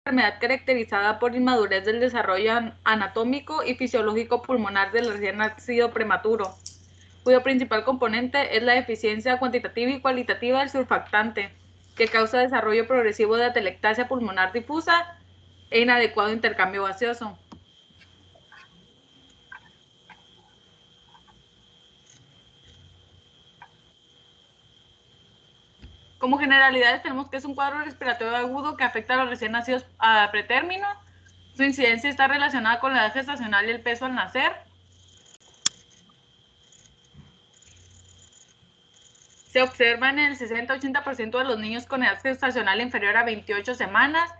enfermedad caracterizada por inmadurez del desarrollo anatómico y fisiológico pulmonar del recién nacido prematuro, cuyo principal componente es la deficiencia cuantitativa y cualitativa del surfactante, que causa desarrollo progresivo de atelectasia pulmonar difusa e inadecuado intercambio gaseoso. Como generalidades tenemos que es un cuadro respiratorio agudo que afecta a los recién nacidos a pretérmino. Su incidencia está relacionada con la edad gestacional y el peso al nacer. Se observa en el 60-80% de los niños con edad gestacional inferior a 28 semanas,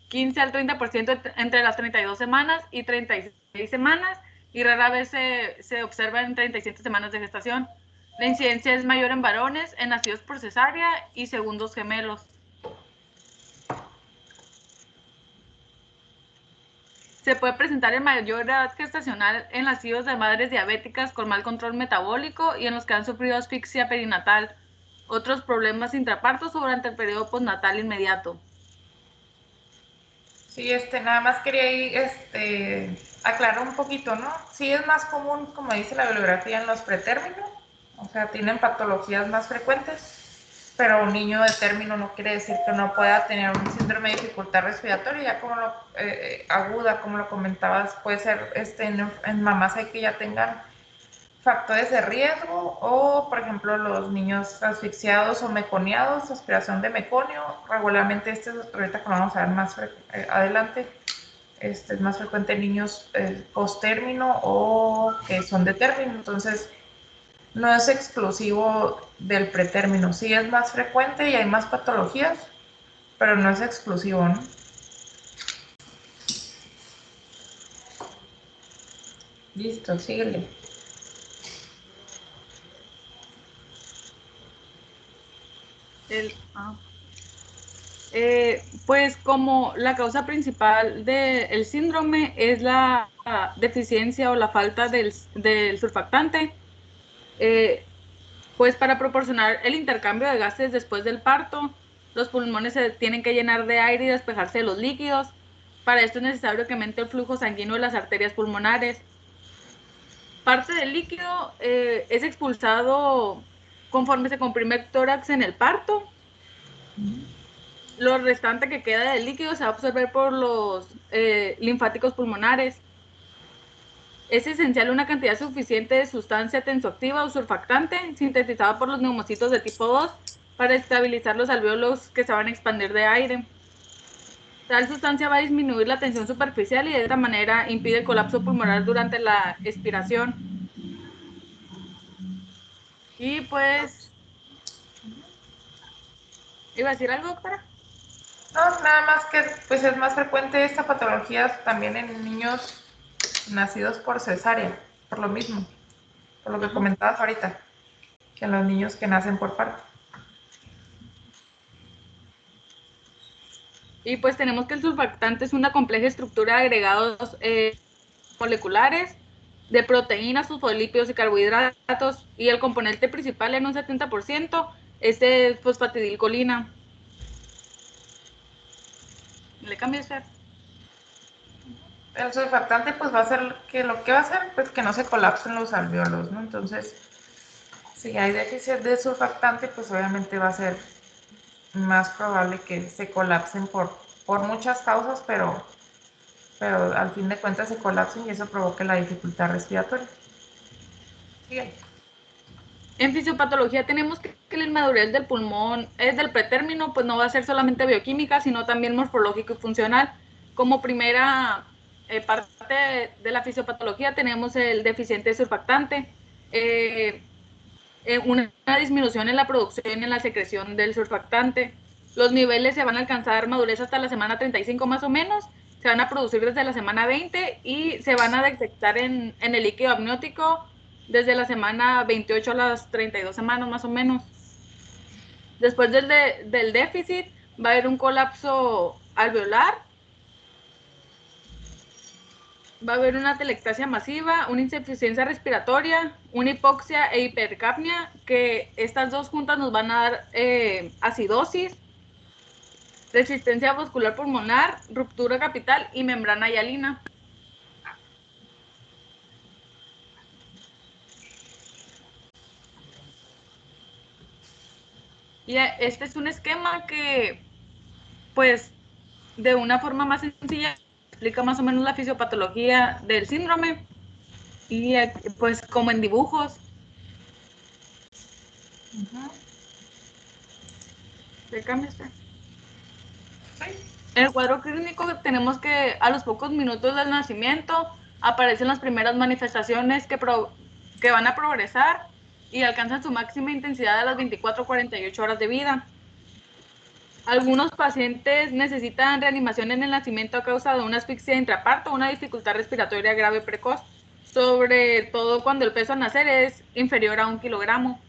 15 al 30% entre las 32 semanas y 36 semanas, y rara vez se observa en 37 semanas de gestación. La incidencia es mayor en varones, en nacidos por cesárea y segundos gemelos. Se puede presentar en mayor edad gestacional en nacidos de madres diabéticas con mal control metabólico y en los que han sufrido asfixia perinatal, otros problemas intrapartos o durante el periodo postnatal inmediato. Sí, nada más quería ahí, aclarar un poquito, ¿no? Sí es más común, como dice la bibliografía, en los pretérminos, o sea, tienen patologías más frecuentes, pero un niño de término no quiere decir que no pueda tener un síndrome de dificultad respiratoria, ya como aguda, como lo comentabas, puede ser en mamás hay que ya tengan factores de riesgo o, por ejemplo, los niños asfixiados o meconiados, aspiración de meconio, regularmente ahorita que lo vamos a ver más adelante, es más frecuente en niños post-término o que son de término, entonces no es exclusivo del pretérmino, sí es más frecuente y hay más patologías, pero no es exclusivo, ¿no? Listo, síguele. Pues como la causa principal del síndrome es la deficiencia o la falta del surfactante, pues para proporcionar el intercambio de gases después del parto, los pulmones se tienen que llenar de aire y despejarse de los líquidos. Para esto es necesario que aumente el flujo sanguíneo de las arterias pulmonares. Parte del líquido es expulsado conforme se comprime el tórax en el parto. Lo restante que queda del líquido se va a absorber por los linfáticos pulmonares. Es esencial una cantidad suficiente de sustancia tensoactiva o surfactante sintetizada por los neumocitos de tipo 2 para estabilizar los alvéolos que se van a expandir de aire. Tal sustancia va a disminuir la tensión superficial y de esta manera impide el colapso pulmonar durante la expiración. Y pues, ¿iba a decir algo, doctora? No, nada más que pues es más frecuente esta patología también en niños nacidos por cesárea, por lo mismo, por lo que Ajá. comentabas ahorita, que en los niños que nacen por parto. Y pues tenemos que el surfactante es una compleja estructura de agregados moleculares de proteínas, fosfolípidos y carbohidratos, y el componente principal en un 70% es de fosfatidilcolina. ¿Le cambia usted? El surfactante pues va a ser que lo que va a hacer pues que no se colapsen los alvéolos, ¿no? Entonces, si hay déficit de surfactante, pues obviamente va a ser más probable que se colapsen por muchas causas, pero al fin de cuentas se colapsen y eso provoca la dificultad respiratoria. Sigue. En fisiopatología tenemos que la inmadurez del pulmón es del pretérmino, pues no va a ser solamente bioquímica, sino también morfológico y funcional. Como primera parte de la fisiopatología tenemos el deficiente surfactante, una disminución en la producción y en la secreción del surfactante. Los niveles se van a alcanzar madurez hasta la semana 35 más o menos, se van a producir desde la semana 20 y se van a detectar en el líquido amniótico desde la semana 28 a las 32 semanas más o menos. Después del déficit va a haber un colapso alveolar, va a haber una atelectasia masiva, una insuficiencia respiratoria, una hipoxia e hipercapnia, que estas dos juntas nos van a dar acidosis. resistencia vascular pulmonar, ruptura capital y membrana hialina. Y este es un esquema que, pues, de una forma más sencilla, explica más o menos la fisiopatología del síndrome y, pues, como en dibujos. ¿Qué cambia este? En el cuadro clínico tenemos que a los pocos minutos del nacimiento aparecen las primeras manifestaciones que van a progresar y alcanzan su máxima intensidad a las 24 o 48 horas de vida. Algunos pacientes necesitan reanimación en el nacimiento a causa de una asfixia intraparto o una dificultad respiratoria grave precoz, sobre todo cuando el peso al nacer es inferior a 1 kilogramo.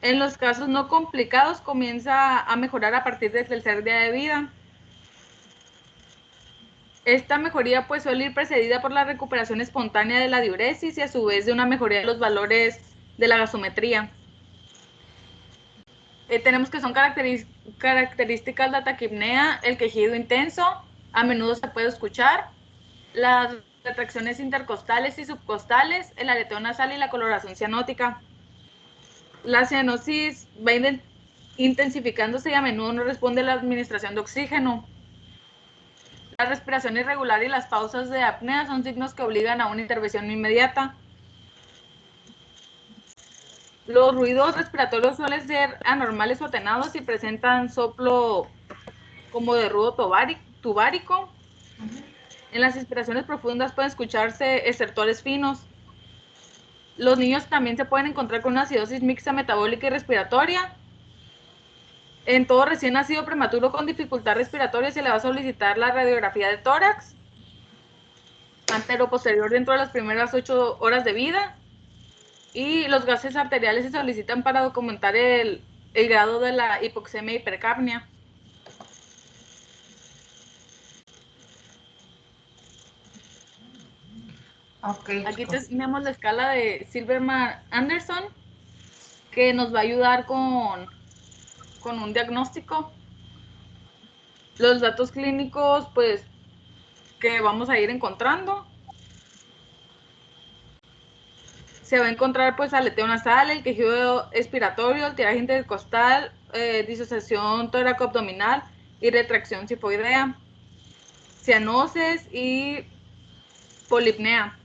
En los casos no complicados comienza a mejorar a partir del tercer día de vida. Esta mejoría pues suele ir precedida por la recuperación espontánea de la diuresis y a su vez de una mejoría de los valores de la gasometría. Tenemos que son características la taquipnea, el quejido intenso, a menudo se puede escuchar, las retracciones intercostales y subcostales, el aleteo nasal y la coloración cianótica. La cianosis va intensificándose y a menudo no responde a la administración de oxígeno. La respiración irregular y las pausas de apnea son signos que obligan a una intervención inmediata. Los ruidos respiratorios suelen ser anormales o atenuados y presentan soplo como de ruido tubárico. En las inspiraciones profundas pueden escucharse estertores finos. Los niños también se pueden encontrar con una acidosis mixta metabólica y respiratoria. En todo recién nacido prematuro con dificultad respiratoria se le va a solicitar la radiografía de tórax antero-posterior dentro de las primeras 8 horas de vida. Y los gases arteriales se solicitan para documentar el grado de la hipoxemia y hipercapnia. Okay, aquí chicos. tenemos la escala de Silverman-Anderson, que nos va a ayudar con un diagnóstico. Los datos clínicos, pues, que vamos a ir encontrando. Se va a encontrar, pues, aleteo nasal, el quejido expiratorio, el tiraje intercostal, disociación tóraco-abdominal y retracción sifoidea, cianosis y polipnea.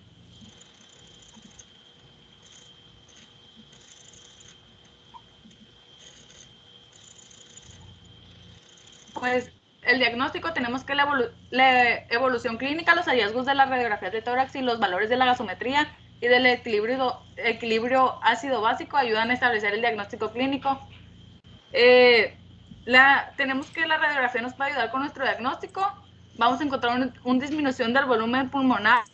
Pues el diagnóstico tenemos que la evolución clínica, los hallazgos de las radiografías de tórax y los valores de la gasometría y del equilibrio ácido básico ayudan a establecer el diagnóstico clínico. Tenemos que la radiografía nos puede ayudar con nuestro diagnóstico. Vamos a encontrar una disminución del volumen pulmonar,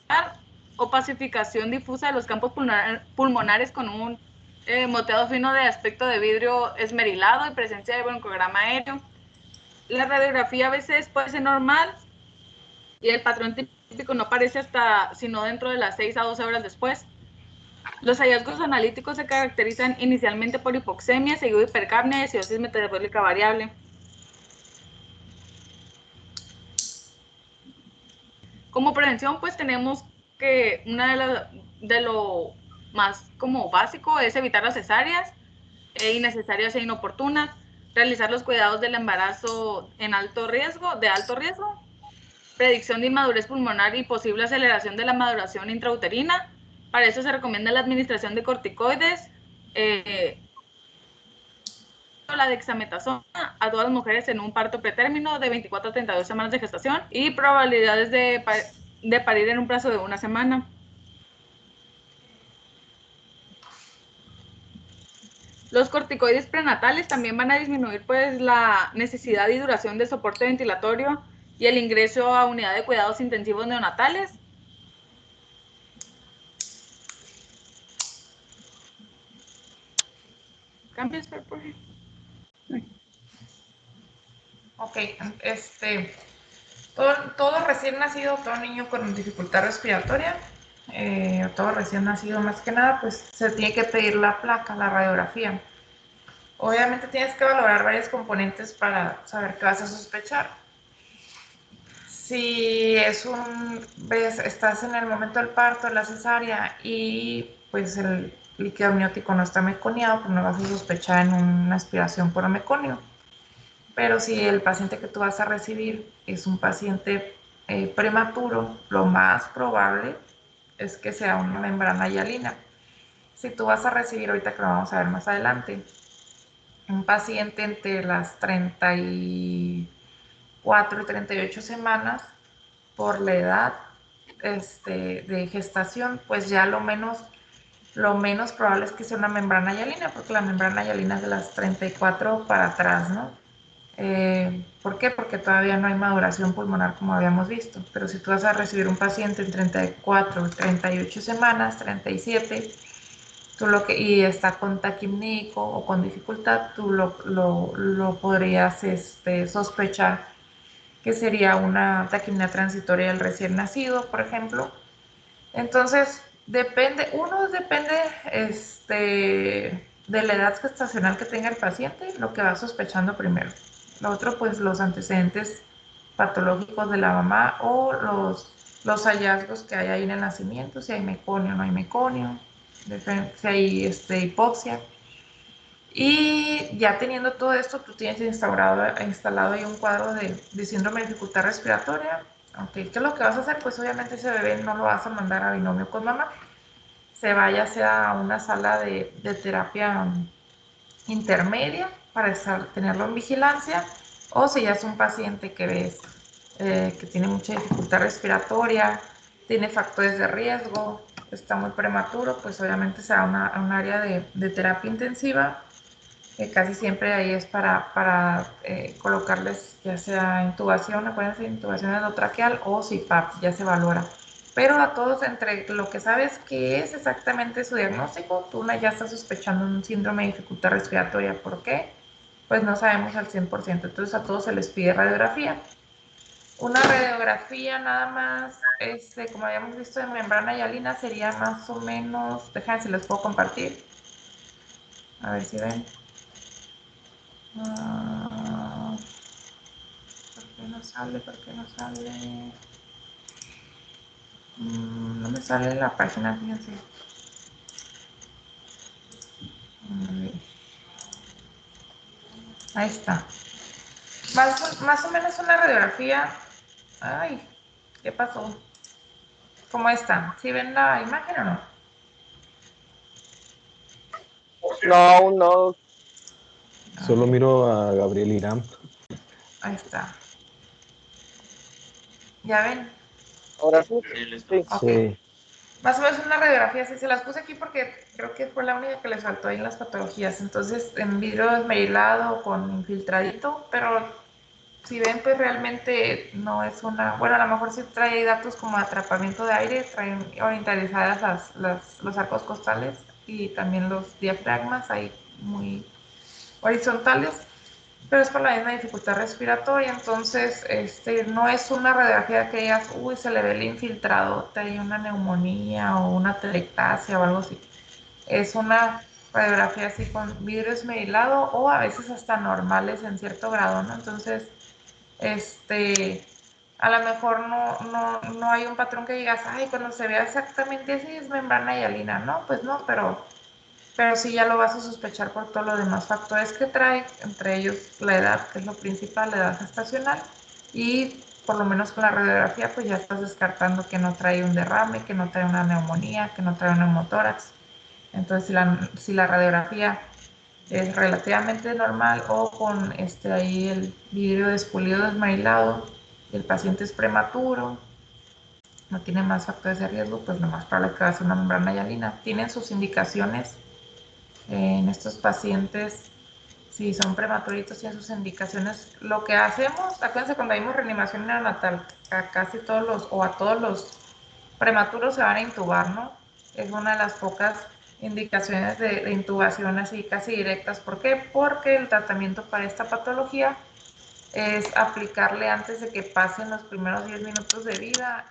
opacificación difusa de los campos pulmonares con un moteado fino de aspecto de vidrio esmerilado y presencia de broncograma aéreo. La radiografía a veces puede ser normal y el patrón típico no aparece sino dentro de las 6 a 12 horas después. Los hallazgos analíticos se caracterizan inicialmente por hipoxemia, seguido de hipercapnia y acidosis metabólica variable. Como prevención, pues tenemos que de lo más como básico es evitar las cesáreas innecesarias e inoportunas, realizar los cuidados del embarazo de alto riesgo, predicción de inmadurez pulmonar y posible aceleración de la maduración intrauterina. Para eso se recomienda la administración de corticoides, la dexametasona a todas las mujeres en un parto pretérmino de 24 a 32 semanas de gestación y probabilidades de parir en un plazo de 1 semana. Los corticoides prenatales también van a disminuir pues la necesidad y duración de soporte ventilatorio y el ingreso a unidad de cuidados intensivos neonatales. ¿Cambias, por favor? Ok, todo recién nacido, todo niño con dificultad respiratoria, todo recién nacido más que nada, pues se tiene que pedir la placa, la radiografía. Obviamente tienes que valorar varios componentes para saber qué vas a sospechar. Si estás en el momento del parto, la cesárea, y pues el líquido amniótico no está meconiado, pues no vas a sospechar en una aspiración por meconio. Pero si el paciente que tú vas a recibir es un paciente prematuro, lo más probable es que sea una membrana hialina. Si tú vas a recibir, ahorita que lo vamos a ver más adelante, un paciente entre las 34 y 38 semanas, por la edad de gestación, pues ya lo menos probable es que sea una membrana hialina, porque la membrana hialina es de las 34 para atrás, ¿no? ¿Por qué? Porque todavía no hay maduración pulmonar como habíamos visto, pero si tú vas a recibir un paciente en 34, 38 semanas, 37, y está con taquimnico o con dificultad, tú lo podrías sospechar que sería una taquimia transitoria del recién nacido, por ejemplo. Entonces, depende de la edad gestacional que tenga el paciente, lo que va sospechando primero. Lo otro, pues los antecedentes patológicos de la mamá o los hallazgos que hay ahí en el nacimiento, si hay meconio o no hay meconio, si hay hipoxia. Y ya teniendo todo esto, tú tienes instalado ahí un cuadro de síndrome de dificultad respiratoria. Okay. ¿Qué es lo que vas a hacer? Pues obviamente ese bebé no lo vas a mandar a binomio con mamá. Se vaya a una sala de terapia intermedia para tenerlo en vigilancia. O si ya es un paciente que ves que tiene mucha dificultad respiratoria, tiene factores de riesgo, está muy prematuro, pues obviamente será un área de terapia intensiva. Casi siempre ahí es para colocarles ya sea intubación, acuérdense, intubación endotraqueal o CPAP, ya se valora. Pero a todos, entre lo que sabes que es exactamente su diagnóstico, tú ya estás sospechando un síndrome de dificultad respiratoria. ¿Por qué? Pues no sabemos al 100%. Entonces a todos se les pide radiografía. Una radiografía nada más, como habíamos visto de membrana hialina, sería más o menos, déjenme si les puedo compartir. A ver si ven. ¿Por qué no sale? ¿Por qué no sale? No me sale en la página, fíjense. Ahí está. Más o menos una radiografía. Ay, ¿qué pasó? ¿Cómo está? ¿Sí ven la imagen o no? No, no. Solo miro a Gabriel Irán. Ahí está. ¿Ya ven? Ahora sí. Sí. Ok. Sí. Más o menos una radiografía, sí, se las puse aquí porque creo que fue la única que les faltó ahí en las patologías. Entonces, en vidrio esmerilado con infiltradito, pero si ven, pues realmente no es bueno, a lo mejor sí trae datos como atrapamiento de aire, traen orientalizadas los arcos costales y también los diafragmas ahí muy horizontales, pero es por la misma dificultad respiratoria. Entonces no es una radiografía que digas, uy, se le ve el infiltrado, hay una neumonía o una telectasia o algo así. Es una radiografía así con vidrio esmerilado o a veces hasta normales en cierto grado, ¿no? Entonces, a lo mejor no hay un patrón que digas, ay, cuando se vea exactamente así es membrana hialina, no, pues no, pero sí ya lo vas a sospechar por todos los demás factores que trae, entre ellos la edad, que es lo principal, la edad gestacional, y por lo menos con la radiografía pues ya estás descartando que no trae un derrame, que no trae una neumonía, que no trae un neumotórax. Entonces si la radiografía es relativamente normal o con ahí el vidrio despulido desmailado, el paciente es prematuro, no tiene más factores de riesgo, pues lo más probable es que va a ser una membrana hialina. Tienen sus indicaciones en estos pacientes, si son prematuritos, y sus indicaciones. Lo que hacemos, acuérdense cuando vimos reanimación neonatal, a casi todos o a todos los prematuros se van a intubar, ¿no? Es una de las pocas indicaciones de intubación así casi directas. ¿Por qué? Porque el tratamiento para esta patología es aplicarle antes de que pasen los primeros 10 minutos de vida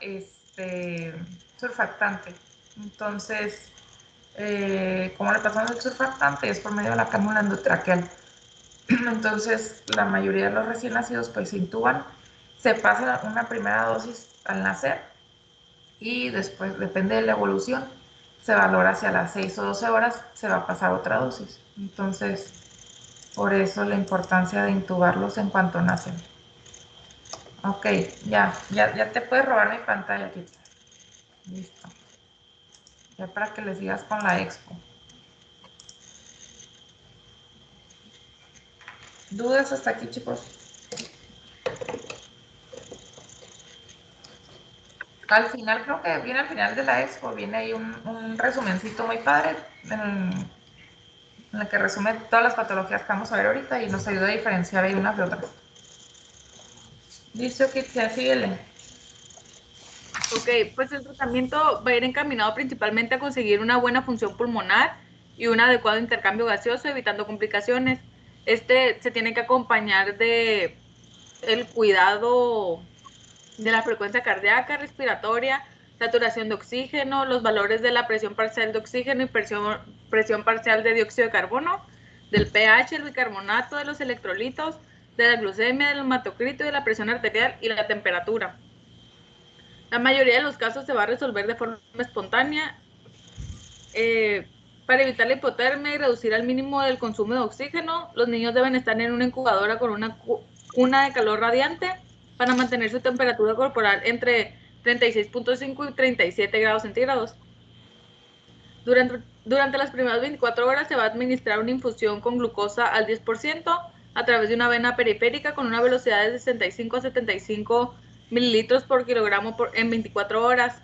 surfactante. Entonces, como le pasamos el surfactante, es por medio de la cánula endotraqueal. Entonces, la mayoría de los recién nacidos pues se intuban, se pasa una primera dosis al nacer y después, depende de la evolución, se valora hacia las 6 o 12 horas, se va a pasar otra dosis. Entonces, por eso la importancia de intubarlos en cuanto nacen. Ok, ya te puedes robar mi pantalla, Kitty. Listo. Ya para que le sigas con la expo. ¿Dudas hasta aquí, chicos? Al final, creo que viene al final de la expo, viene ahí un resumencito muy padre en el que resume todas las patologías que vamos a ver ahorita y nos ayuda a diferenciar ahí unas de otras. Listo, Kitty, síguele. Ok, pues el tratamiento va a ir encaminado principalmente a conseguir una buena función pulmonar y un adecuado intercambio gaseoso, evitando complicaciones. Este se tiene que acompañar de el cuidado de la frecuencia cardíaca, respiratoria, saturación de oxígeno, los valores de la presión parcial de oxígeno y presión parcial de dióxido de carbono, del pH, el bicarbonato, de los electrolitos, de la glucemia, del hematocrito, de la presión arterial y la temperatura. La mayoría de los casos se va a resolver de forma espontánea. Para evitar la hipotermia y reducir al mínimo el consumo de oxígeno, los niños deben estar en una incubadora con una cuna de calor radiante para mantener su temperatura corporal entre 36.5 y 37 grados centígrados. Durante las primeras 24 horas se va a administrar una infusión con glucosa al 10% a través de una vena periférica con una velocidad de 65 a 75 mililitros por kilogramo en 24 horas.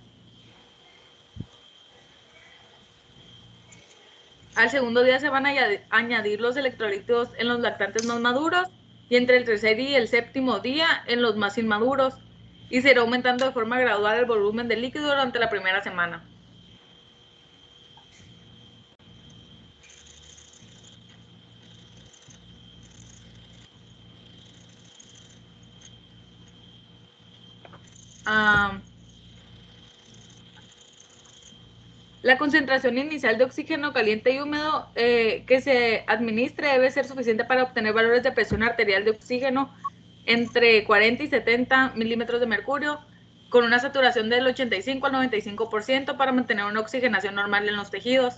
Al segundo día se van a añadir los electrolitos en los lactantes más maduros y entre el tercer y el séptimo día en los más inmaduros, y se irá aumentando de forma gradual el volumen de líquido durante la primera semana. La concentración inicial de oxígeno caliente y húmedo que se administre debe ser suficiente para obtener valores de presión arterial de oxígeno entre 40 y 70 milímetros de mercurio, con una saturación del 85 al 95% para mantener una oxigenación normal en los tejidos.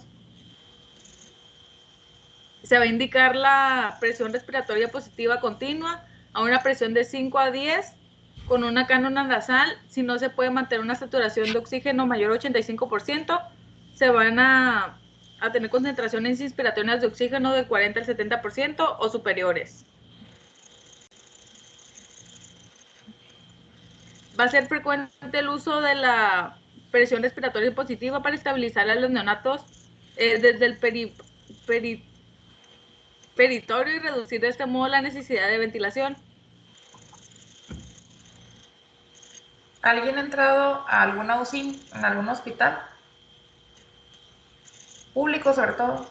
Se va a indicar la presión respiratoria positiva continua a una presión de 5 a 10 con una cánula nasal. Si no se puede mantener una saturación de oxígeno mayor a 85%, se van a tener concentraciones inspiratorias de oxígeno del 40 al 70% o superiores. Va a ser frecuente el uso de la presión respiratoria positiva para estabilizar a los neonatos desde el peritorio y reducir de este modo la necesidad de ventilación. ¿Alguien ha entrado a alguna UCI en algún hospital? Público, sobre todo.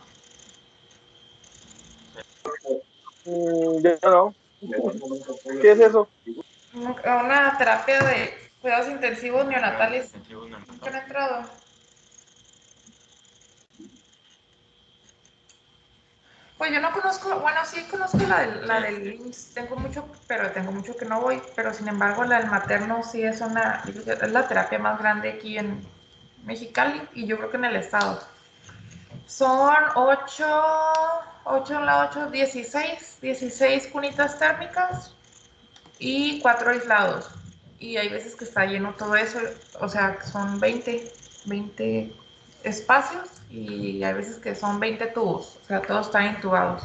Yo no. ¿Qué es eso? Una terapia de cuidados intensivos neonatales. ¿Nunca han entrado? Pues yo no conozco, bueno, sí conozco la del IMSS, tengo mucho que no voy, pero sin embargo la del materno sí es la terapia más grande aquí en Mexicali y yo creo que en el estado. Son 16 cunitas térmicas y 4 aislados. Y hay veces que está lleno todo eso, o sea, son 20 espacios y hay veces que son 20 tubos, o sea, todos están intubados.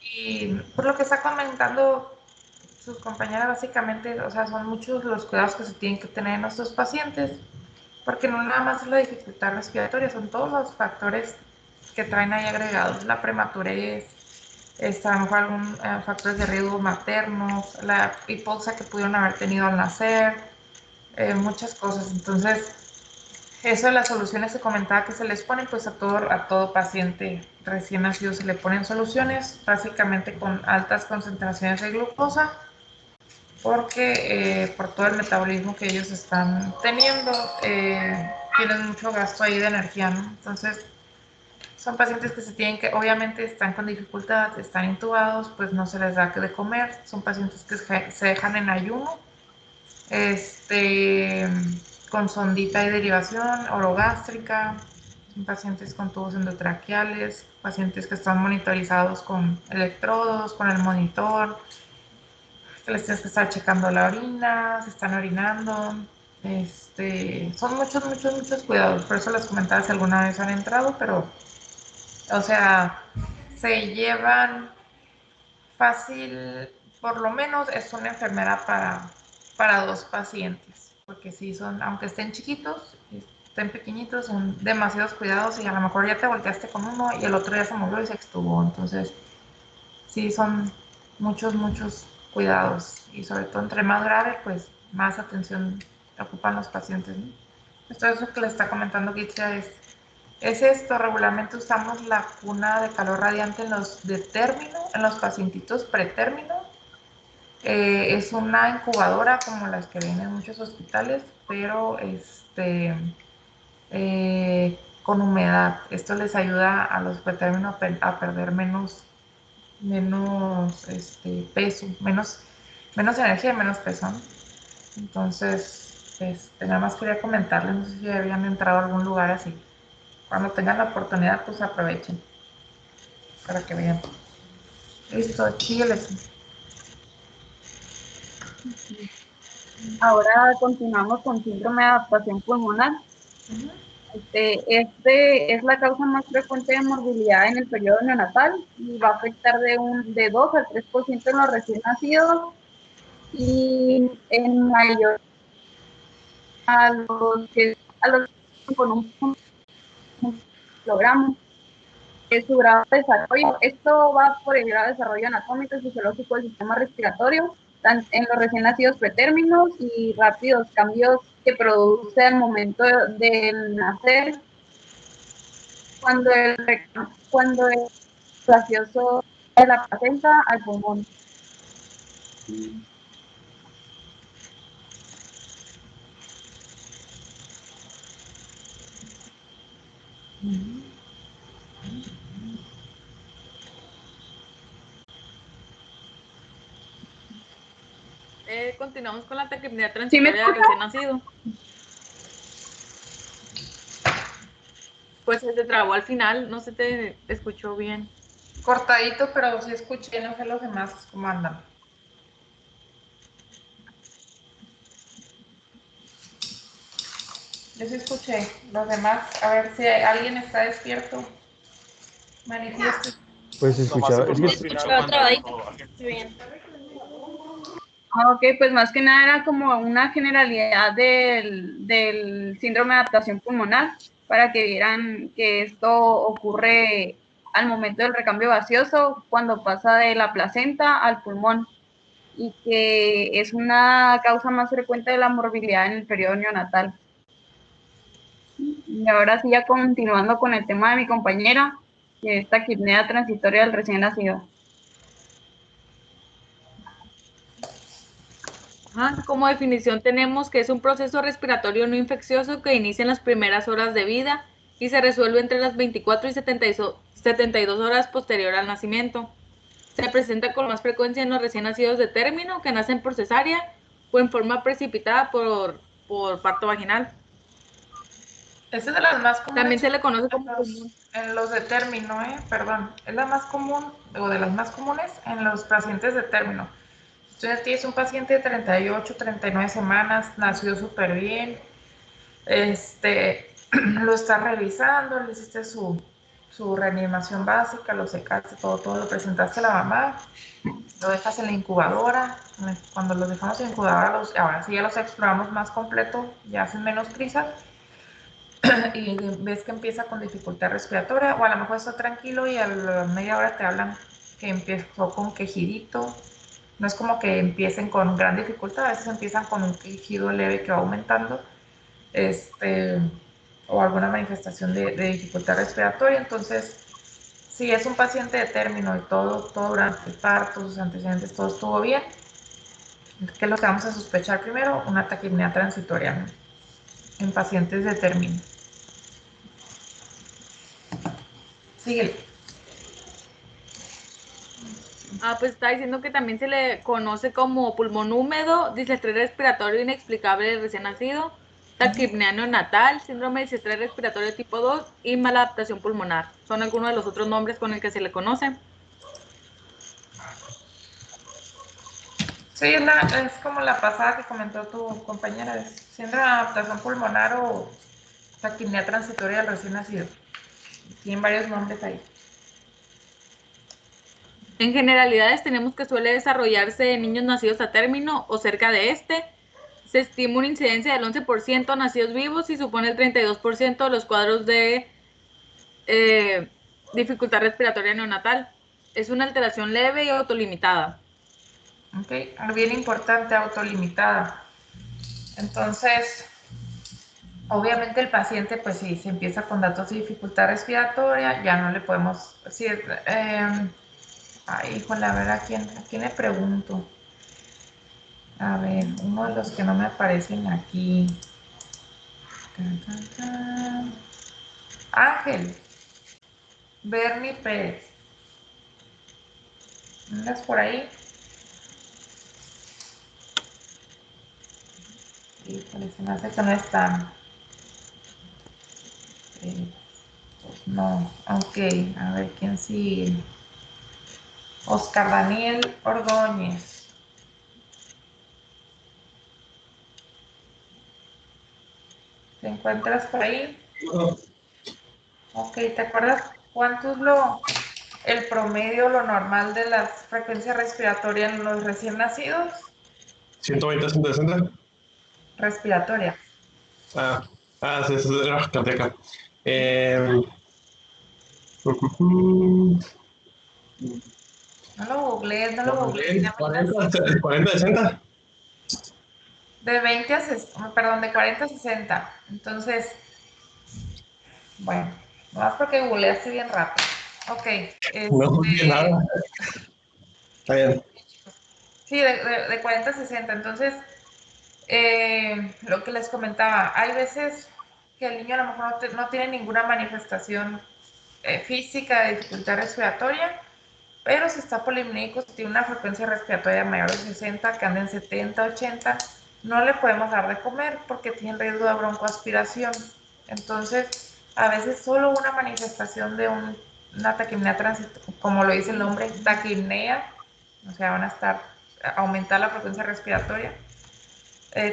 Y por lo que está comentando sus compañeras, básicamente, o sea, son muchos los cuidados que se tienen que tener en nuestros pacientes, porque no nada más es la dificultad respiratoria, son todos los factores que traen ahí agregados, la prematurez, a lo mejor algún factores de riesgo maternos, la hipoxia que pudieron haber tenido al nacer, muchas cosas. Entonces, eso de las soluciones se comentaba que se les ponen, pues a todo paciente recién nacido se le ponen soluciones, básicamente con altas concentraciones de glucosa, porque por todo el metabolismo que ellos están teniendo, tienen mucho gasto ahí de energía, ¿no? Entonces, son pacientes que se tienen que, obviamente están con dificultad, están intubados, pues no se les da que de comer, son pacientes que se dejan en ayuno, con sondita y derivación orogástrica, son pacientes con tubos endotraqueales, pacientes que están monitorizados con electrodos, con el monitor, que les tienes que estar checando la orina, se están orinando. Son muchos cuidados, por eso les comentaba si alguna vez han entrado, pero, o sea, se llevan fácil, por lo menos es una enfermera para 2 pacientes, porque si son, aunque estén chiquitos, estén pequeñitos, son demasiados cuidados y a lo mejor ya te volteaste con uno y el otro ya se movió y se extubó, entonces sí son muchos cuidados y sobre todo entre más grave, pues más atención ocupan los pacientes, ¿no? Esto es lo que le está comentando Gitia, es esto, regularmente usamos la cuna de calor radiante en los de término, en los pacientitos pretérmino. Es una incubadora como las que ven en muchos hospitales, pero con humedad. Esto les ayuda a los pretérminos a perder menos peso, menos energía, menos peso, ¿no? Entonces, nada más quería comentarles, no sé si habían entrado a algún lugar así. Cuando tengan la oportunidad, pues aprovechen para que vean. Listo, chígueles. Ahora continuamos con síndrome de adaptación pulmonar. Este es la causa más frecuente de morbilidad en el periodo neonatal y va a afectar de 2 al 3% en los recién nacidos y en mayor a los con un kilogramo. Es su grado de desarrollo. Esto va por el grado de desarrollo anatómico y fisiológico del sistema respiratorio, en los recién nacidos pretérminos y rápidos cambios que produce al momento de nacer, cuando el gaseoso de la placenta al pulmón. Continuamos con la taquipnea transitoria del recién nacido. Pues se te trabó al final, no se te escuchó bien. Cortadito, pero sí escuché, no sé los demás cómo andan. Yo sí escuché. Los demás, a ver si alguien está despierto. Manifieste. Pues escuchaba, es que Ok, pues más que nada era como una generalidad del síndrome de adaptación pulmonar, para que vieran que esto ocurre al momento del recambio gaseoso, cuando pasa de la placenta al pulmón, y que es una causa más frecuente de la morbilidad en el periodo neonatal. Y ahora sí, ya continuando con el tema de mi compañera, que es taquipnea transitoria del recién nacido. Como definición tenemos que es un proceso respiratorio no infeccioso que inicia en las primeras horas de vida y se resuelve entre las 24 y 72 horas posterior al nacimiento. Se presenta con más frecuencia en los recién nacidos de término que nacen por cesárea o en forma precipitada por parto vaginal. Esa es de las más comunes. También se le conoce como común. En los de término, perdón. Es la más común, o de las más comunes, en los pacientes de término. Entonces, tienes un paciente de 38, 39 semanas, nació súper bien, lo estás revisando, le hiciste su reanimación básica, lo secaste, todo lo presentaste a la mamá, lo dejas en la incubadora. Cuando los dejamos en la incubadora, ahora sí ya los exploramos más completo, ya hacen menos prisa, y ves que empieza con dificultad respiratoria, o a lo mejor está tranquilo y a la media hora te hablan que empezó con quejidito. No es como que empiecen con gran dificultad, a veces empiezan con un quejido leve que va aumentando, o alguna manifestación de dificultad respiratoria. Entonces, si es un paciente de término y todo durante el parto, sus antecedentes, todo estuvo bien, ¿qué es lo que vamos a sospechar primero? Una taquipnea transitoria, ¿no?, en pacientes de término. Síguele. Pues está diciendo que también se le conoce como pulmón húmedo, disestrés respiratorio inexplicable del recién nacido, taquipnea neonatal, síndrome de disestrés respiratorio tipo 2 y maladaptación pulmonar. Son algunos de los otros nombres con el que se le conoce. Sí, es como la pasada que comentó tu compañera, es síndrome de adaptación pulmonar o taquipnea transitoria del recién nacido. Tienen varios nombres ahí. En generalidades tenemos que suele desarrollarse en niños nacidos a término o cerca de este. Se estima una incidencia del 11% nacidos vivos y supone el 32% de los cuadros de dificultad respiratoria neonatal. Es una alteración leve y autolimitada. Ok, bien importante, autolimitada. Entonces, obviamente el paciente, pues si se empieza con datos de dificultad respiratoria, ya no le podemos decir, ay, híjole, a ver, ¿a quién le pregunto? A ver, uno de los que no me aparecen aquí. Tan, tan, tan. Ángel, Bernie Pérez. ¿Andas por ahí? Híjole, se me hace que no están. Pues no, ok, a ver, ¿quién sigue? Oscar Daniel Ordóñez. ¿Te encuentras por ahí? Ok, ¿te acuerdas cuánto es el promedio, lo normal de la frecuencia respiratoria en los recién nacidos? 120, 160. Respiratoria. Sí, eso es cardíaca. No lo googlees, no lo googlees. 40, 40, 60. De 20 a 60, perdón, de 40 a 60. Entonces, bueno, más porque googleaste bien rápido. Ok, No muy nada. Está bien. sí, de 40 a 60. Entonces, lo que les comentaba, hay veces que el niño a lo mejor no tiene ninguna manifestación física de dificultad respiratoria, pero si está polimnéico, si tiene una frecuencia respiratoria mayor de 60, que anda en 70, 80, no le podemos dar de comer porque tiene riesgo de broncoaspiración. Entonces, a veces solo una manifestación de una taquipnea transitoria, como lo dice el nombre, taquipnea, o sea, van a aumentar la frecuencia respiratoria.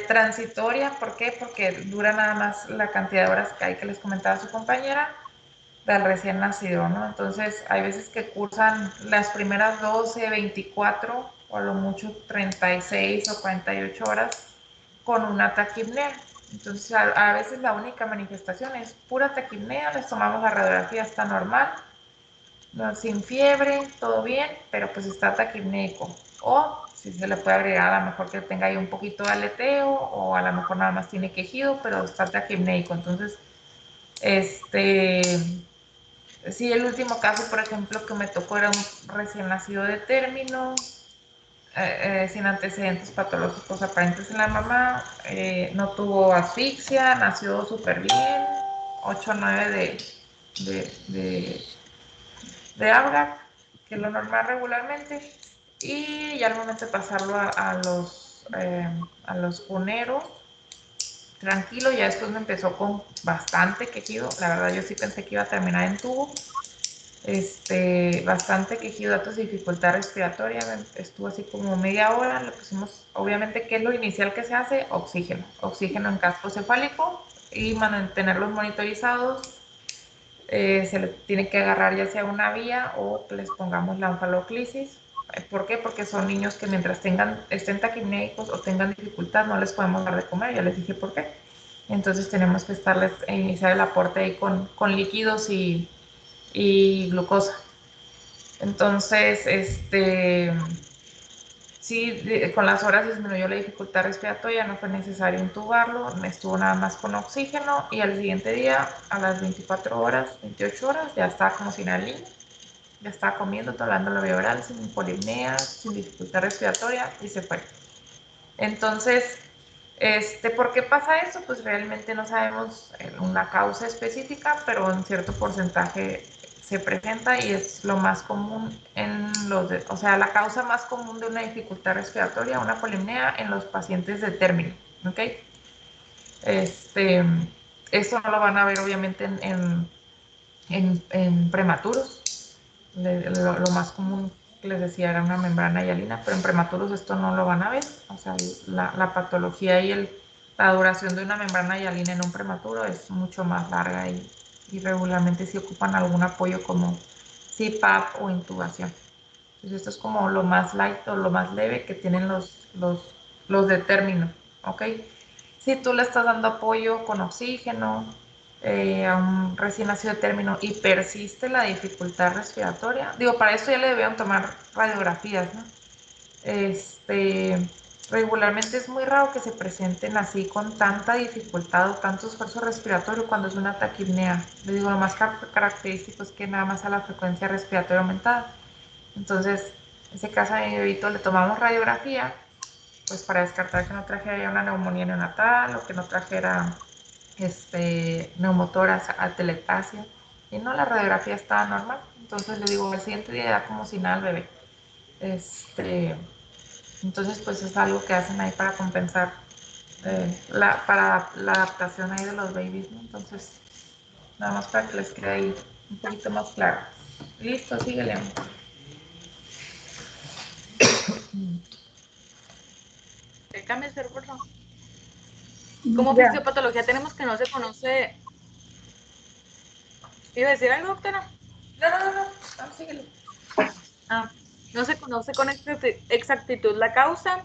Transitoria, ¿por qué? Porque dura nada más la cantidad de horas que hay que les comentaba su compañera del recién nacido, ¿no? Entonces, hay veces que cursan las primeras 12, 24 o a lo mucho 36 o 48 horas con una taquipnea. Entonces, a veces la única manifestación es pura taquipnea, les tomamos la radiografía, está normal, no, sin fiebre, todo bien, pero pues está taquipneico. O si se le puede agregar a lo mejor que tenga ahí un poquito de aleteo o a lo mejor nada más tiene quejido, pero está taquipneico. Entonces, sí, el último caso, por ejemplo, que me tocó era un recién nacido de término, sin antecedentes patológicos aparentes en la mamá, no tuvo asfixia, nació súper bien, 8 o 9 de ABGAC, que es lo normal regularmente, y ya al momento de pasarlo a los puneros, tranquilo, ya después me empezó con bastante quejido, la verdad yo sí pensé que iba a terminar en tubo, bastante quejido, datos de dificultad respiratoria, estuvo así como media hora, le pusimos, obviamente, ¿qué es lo inicial que se hace? Oxígeno en casco cefálico y mantenerlos monitorizados. Se les tiene que agarrar ya sea una vía o que les pongamos la onfaloclisis. ¿Por qué? Porque son niños que mientras estén taquipnéicos o tengan dificultad no les podemos dar de comer, ya les dije por qué. Entonces tenemos que iniciar el aporte ahí con líquidos y glucosa. Entonces, sí, con las horas disminuyó la dificultad respiratoria, no fue necesario intubarlo, me estuvo nada más con oxígeno y al siguiente día, a las 24 horas, 28 horas, ya estaba como sin aliento, ya estaba comiendo, tomando la vía oral, sin polipnea, sin dificultad respiratoria y se fue. Entonces, ¿por qué pasa eso? Pues realmente no sabemos una causa específica, pero en cierto porcentaje se presenta y es lo más común o sea, la causa más común de una dificultad respiratoria, una polimnea en los pacientes de término, ¿ok? Esto no lo van a ver obviamente en prematuros. Lo más común que les decía era una membrana hialina, pero en prematuros esto no lo van a ver. O sea, la patología y la duración de una membrana hialina en un prematuro es mucho más larga y regularmente sí ocupan algún apoyo como CPAP o intubación. Entonces esto es como lo más light o lo más leve que tienen los de término, ¿ok? Si tú le estás dando apoyo con oxígeno a un recién nacido de término y persiste la dificultad respiratoria, digo, para esto ya le debían tomar radiografías, ¿no? Regularmente es muy raro que se presenten así con tanta dificultad o tanto esfuerzo respiratorio cuando es una taquipnea. Le digo, lo más característico es que nada más a la frecuencia respiratoria aumentada. Entonces, en ese caso a mi bebito le tomamos radiografía, pues para descartar que no trajera una neumonía neonatal o que no trajera neumotórax, atelectasia. Y no, la radiografía estaba normal. Entonces le digo, el siguiente día era como si nada al bebé. Entonces, pues es algo que hacen ahí para compensar para la adaptación ahí de los babies, ¿no? Entonces, nada más para que les quede ahí un poquito más claro. Listo, síguele. Déjame ser, por favor. Como Ya. fisiopatología tenemos que no se conoce. ¿Iba a decir algo, doctora? No, síguele. No se conoce con exactitud la causa.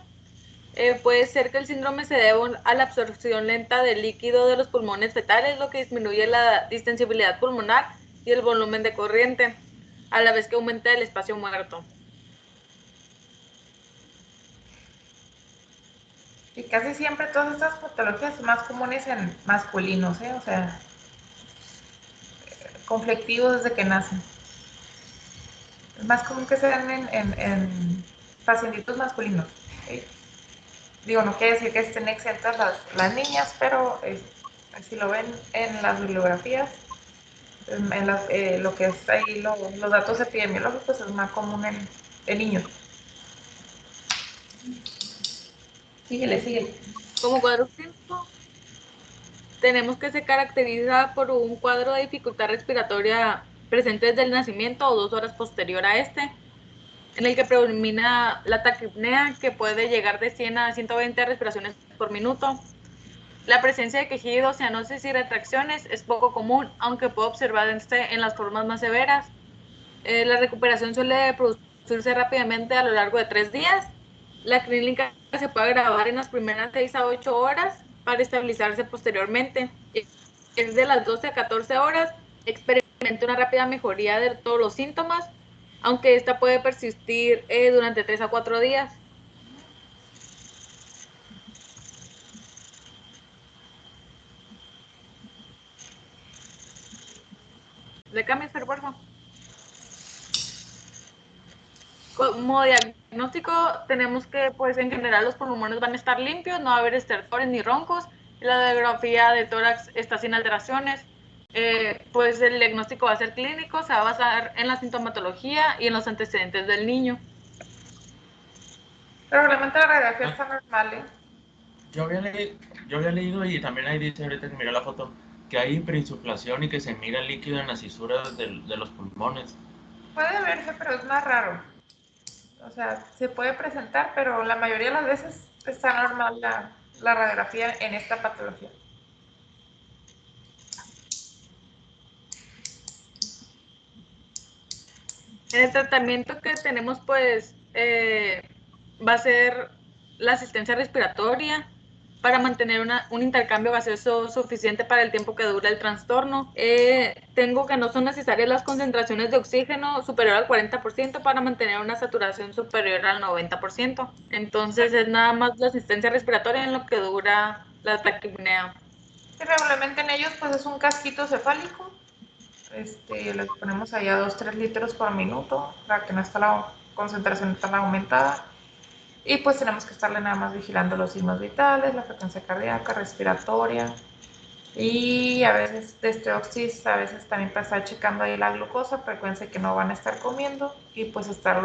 Puede ser que el síndrome se deba a la absorción lenta del líquido de los pulmones fetales, lo que disminuye la distensibilidad pulmonar y el volumen de corriente, a la vez que aumenta el espacio muerto. Y casi siempre todas estas patologías son más comunes en masculinos, o sea, conflictivos desde que nacen. Es más común que sean en pacientitos masculinos. ¿Sí? Digo, no quiere decir que estén exentas las niñas, pero si lo ven en las bibliografías, lo que es ahí, los datos epidemiológicos es más común en niños. Síguele. Como cuadro clínico, tenemos que se caracteriza por un cuadro de dificultad respiratoria presente desde el nacimiento o 2 horas posterior a este, en el que predomina la taquipnea, que puede llegar de 100 a 120 respiraciones por minuto. La presencia de quejidos, cianosis y retracciones es poco común, aunque puede observarse en las formas más severas. La recuperación suele producirse rápidamente a lo largo de 3 días. La clínica se puede agravar en las primeras 6 a 8 horas para estabilizarse posteriormente. Es de las 12 a 14 horas, experimenta una rápida mejoría de todos los síntomas, aunque esta puede persistir durante 3 a 4 días. ¿Le cambias, por favor? Como diagnóstico tenemos que, pues en general los pulmones van a estar limpios, no va a haber estertores ni roncos, la radiografía de tórax está sin alteraciones. Pues el diagnóstico va a ser clínico, se va a basar en la sintomatología y en los antecedentes del niño. Pero realmente la radiografía está normal, ¿eh? Yo había leído y también ahí dice, ahorita que miré la foto, que hay hiperinsuflación y que se mira el líquido en las fisuras de los pulmones. Puede verse, pero es más raro. O sea, se puede presentar, pero la mayoría de las veces está normal la radiografía en esta patología. En el tratamiento que tenemos, pues, va a ser la asistencia respiratoria para mantener un intercambio gaseoso suficiente para el tiempo que dura el trastorno. Tengo que no son necesarias las concentraciones de oxígeno superior al 40% para mantener una saturación superior al 90%. Entonces, es nada más la asistencia respiratoria en lo que dura la taquipnea. Y regularmente en ellos, pues es un casquito cefálico. Les ponemos allá 2-3 litros por minuto para que no esté la concentración tan aumentada. Y pues tenemos que estarle nada más vigilando los signos vitales, la frecuencia cardíaca, respiratoria. Y a veces Oxys, a veces también para estar checando ahí la glucosa, frecuencia que no van a estar comiendo y pues estar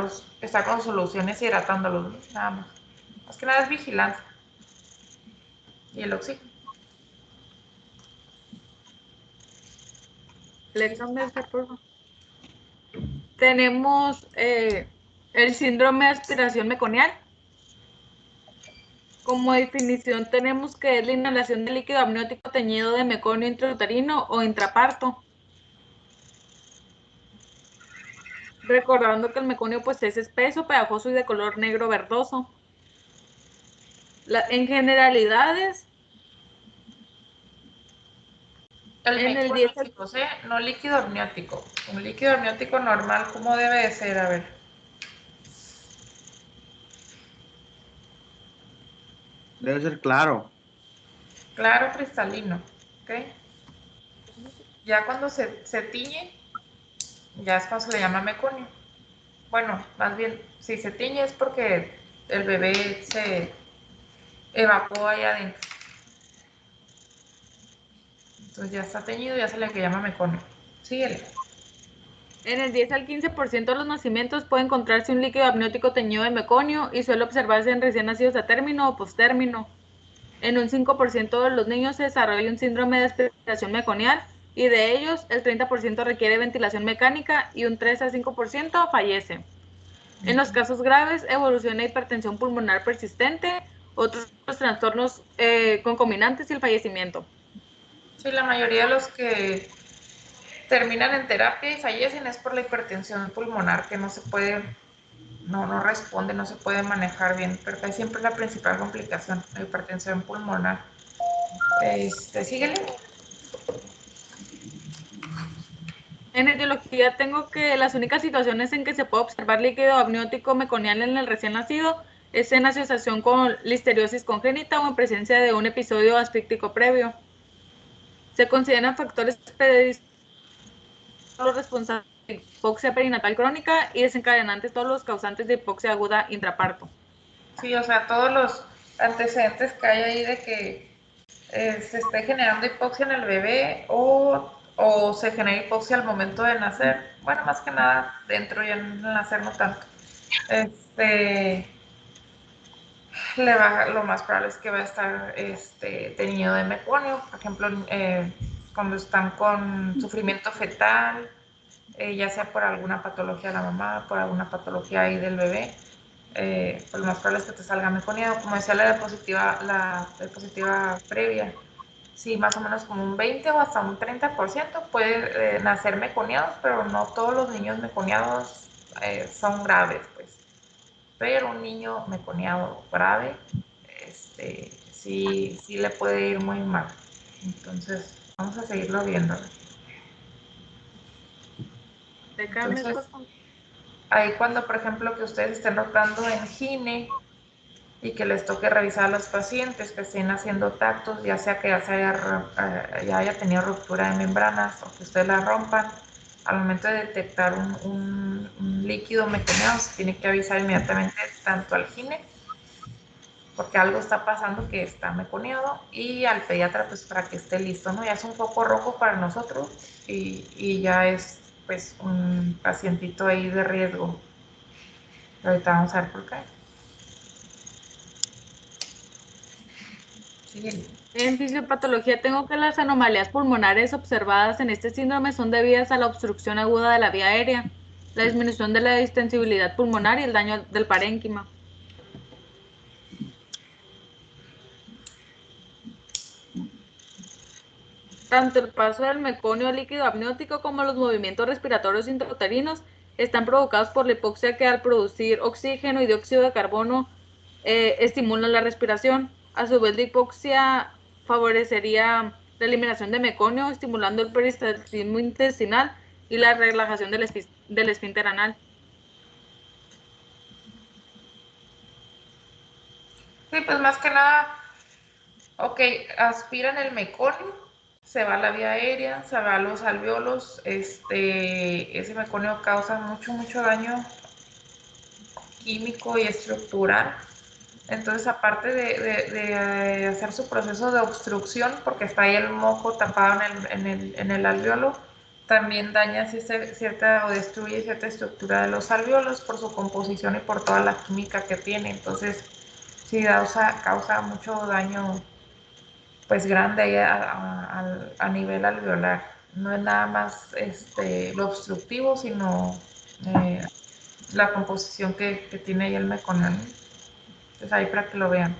con soluciones hidratándolos, ¿no? Nada más. Más que nada es vigilancia. Y el oxígeno. Tenemos el síndrome de aspiración meconial. Como definición tenemos que es la inhalación de líquido amniótico teñido de meconio intrauterino o intraparto. Recordando que el meconio pues es espeso, pegajoso y de color negro verdoso. En generalidades, El en el meconio, 10 chicos, no líquido amniótico. Un líquido amniótico normal, ¿cómo debe de ser? A ver. Debe ser claro. Claro, cristalino, ¿ok? Ya cuando se tiñe, ya es cuando se le llama meconio. Bueno, más bien, si se tiñe es porque el bebé se evacuó ahí adentro. Entonces ya está teñido, ya se le llama meconio. Síguele. En el 10 al 15% de los nacimientos puede encontrarse un líquido amniótico teñido de meconio y suele observarse en recién nacidos a término o postérmino. En un 5% de los niños se desarrolla un síndrome de aspiración meconial y de ellos el 30% requiere ventilación mecánica y un 3 al 5% fallece. En los casos graves evoluciona hipertensión pulmonar persistente, otros trastornos concomitantes y el fallecimiento. Sí, la mayoría de los que terminan en terapia y fallecen es por la hipertensión pulmonar que no se puede, no responde, no se puede manejar bien, pero que siempre es la principal complicación, la hipertensión pulmonar. Síguele. En etiología tengo que las únicas situaciones en que se puede observar líquido amniótico meconial en el recién nacido es en asociación con listeriosis congénita o en presencia de un episodio asfíctico previo. Se consideran factores los responsables de hipoxia perinatal crónica y desencadenantes todos los causantes de hipoxia aguda intraparto. Sí, o sea, todos los antecedentes que hay ahí de que se esté generando hipoxia en el bebé o se genera hipoxia al momento de nacer. Bueno, más que nada dentro y en el nacer no tanto. Lo más probable es que va a estar teñido de meconio, por ejemplo, cuando están con sufrimiento fetal, ya sea por alguna patología de la mamá, por alguna patología ahí del bebé, pues lo más probable es que te salga meconiado. Como decía la diapositiva previa, sí, más o menos como un 20 o hasta un 30% puede nacer meconiados, pero no todos los niños meconiados son graves, pues. Pero un niño meconiado grave, sí le puede ir muy mal. Entonces, vamos a seguirlo viendo. Entonces, ahí cuando, por ejemplo, que ustedes estén rotando en gine y que les toque revisar a los pacientes que estén haciendo tactos, ya sea que ya haya tenido ruptura de membranas o que ustedes la rompan, al momento de detectar un líquido meconiado, se tiene que avisar inmediatamente tanto al gine, porque algo está pasando que está meconiado, y al pediatra pues para que esté listo, ¿no? Ya es un foco rojo para nosotros y ya es pues un pacientito ahí de riesgo. Ahorita vamos a ver por qué. Sí. En fisiopatología tengo que las anomalías pulmonares observadas en este síndrome son debidas a la obstrucción aguda de la vía aérea, la disminución de la distensibilidad pulmonar y el daño del parénquima. Tanto el paso del meconio al líquido amniótico como los movimientos respiratorios intrauterinos están provocados por la hipoxia que al producir oxígeno y dióxido de carbono estimulan la respiración. A su vez, la hipoxia favorecería la eliminación de meconio, estimulando el peristaltismo intestinal y la relajación del esfínter anal. Sí, pues más que nada, ok, aspiran el meconio, se va a la vía aérea, se va a los alveolos, ese meconio causa mucho daño químico y estructural. Entonces, aparte de hacer su proceso de obstrucción, porque está ahí el moco tapado en el alveolo, también daña cierta o destruye cierta estructura de los alveolos por su composición y por toda la química que tiene. Entonces, sí causa mucho daño, pues grande ahí a nivel alveolar. No es nada más lo obstructivo, sino la composición que tiene ahí el meconio, ¿no? Entonces, ahí para que lo vean.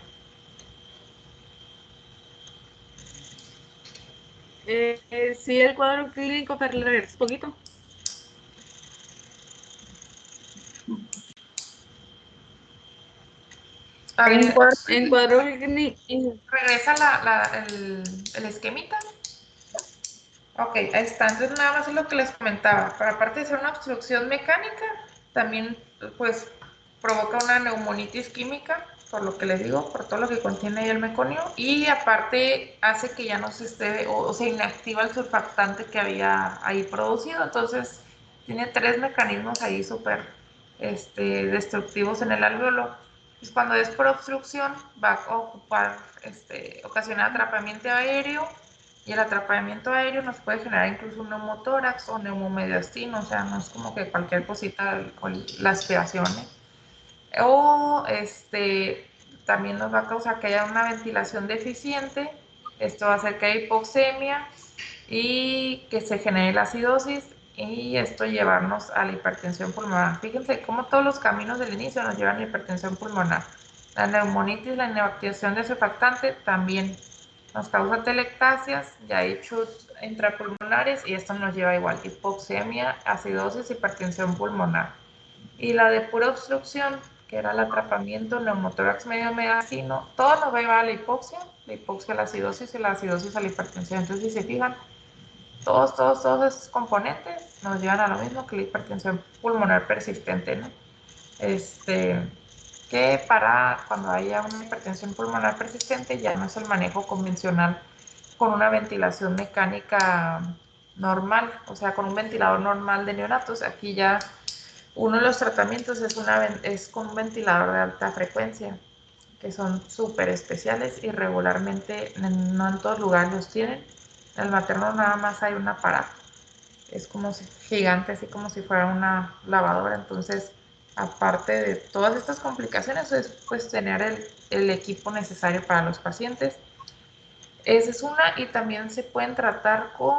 Sí, el cuadro clínico, pero le regreso un poquito. A ver, En cuadro clínico, regresa el esquemita. Ok, ahí está. Entonces nada más es lo que les comentaba. Pero aparte de ser una obstrucción mecánica, también pues provoca una neumonitis química, por lo que les digo, por todo lo que contiene ahí el meconio. Y aparte hace que ya no se esté o se inactiva el surfactante que había ahí producido. Entonces tiene 3 mecanismos ahí súper destructivos en el alveolo. Pues cuando es por obstrucción va a ocupar, ocasionar atrapamiento aéreo, y el atrapamiento aéreo nos puede generar incluso un neumotórax o neumomediastino, o sea, no es como que cualquier cosita con la aspiración, ¿eh? O también nos va a causar que haya una ventilación deficiente, esto va a hacer que haya hipoxemia y que se genere la acidosis y esto llevarnos a la hipertensión pulmonar. Fíjense cómo todos los caminos del inicio nos llevan a la hipertensión pulmonar. La neumonitis, la inactivación de surfactante también nos causa telectasias, ya hay chutes intrapulmonares y esto nos lleva igual hipoxemia, acidosis, hipertensión pulmonar. Y la de pura obstrucción, que era el atrapamiento, neumotórax medio mediastino, todo nos va a llevar a la hipoxia a la acidosis y la acidosis a la hipertensión. Entonces, si se fijan, todos esos componentes nos llevan a lo mismo que la hipertensión pulmonar persistente, ¿no? Que para cuando haya una hipertensión pulmonar persistente ya no es el manejo convencional con una ventilación mecánica normal, o sea, con un ventilador normal de neonatos. Aquí ya uno de los tratamientos es con un ventilador de alta frecuencia, que son súper especiales y regularmente no en todos lugares los tienen. En el materno nada más hay un aparato, es como gigante, así como si fuera una lavadora. Entonces, aparte de todas estas complicaciones, es pues tener el equipo necesario para los pacientes. Esa es una, y también se pueden tratar con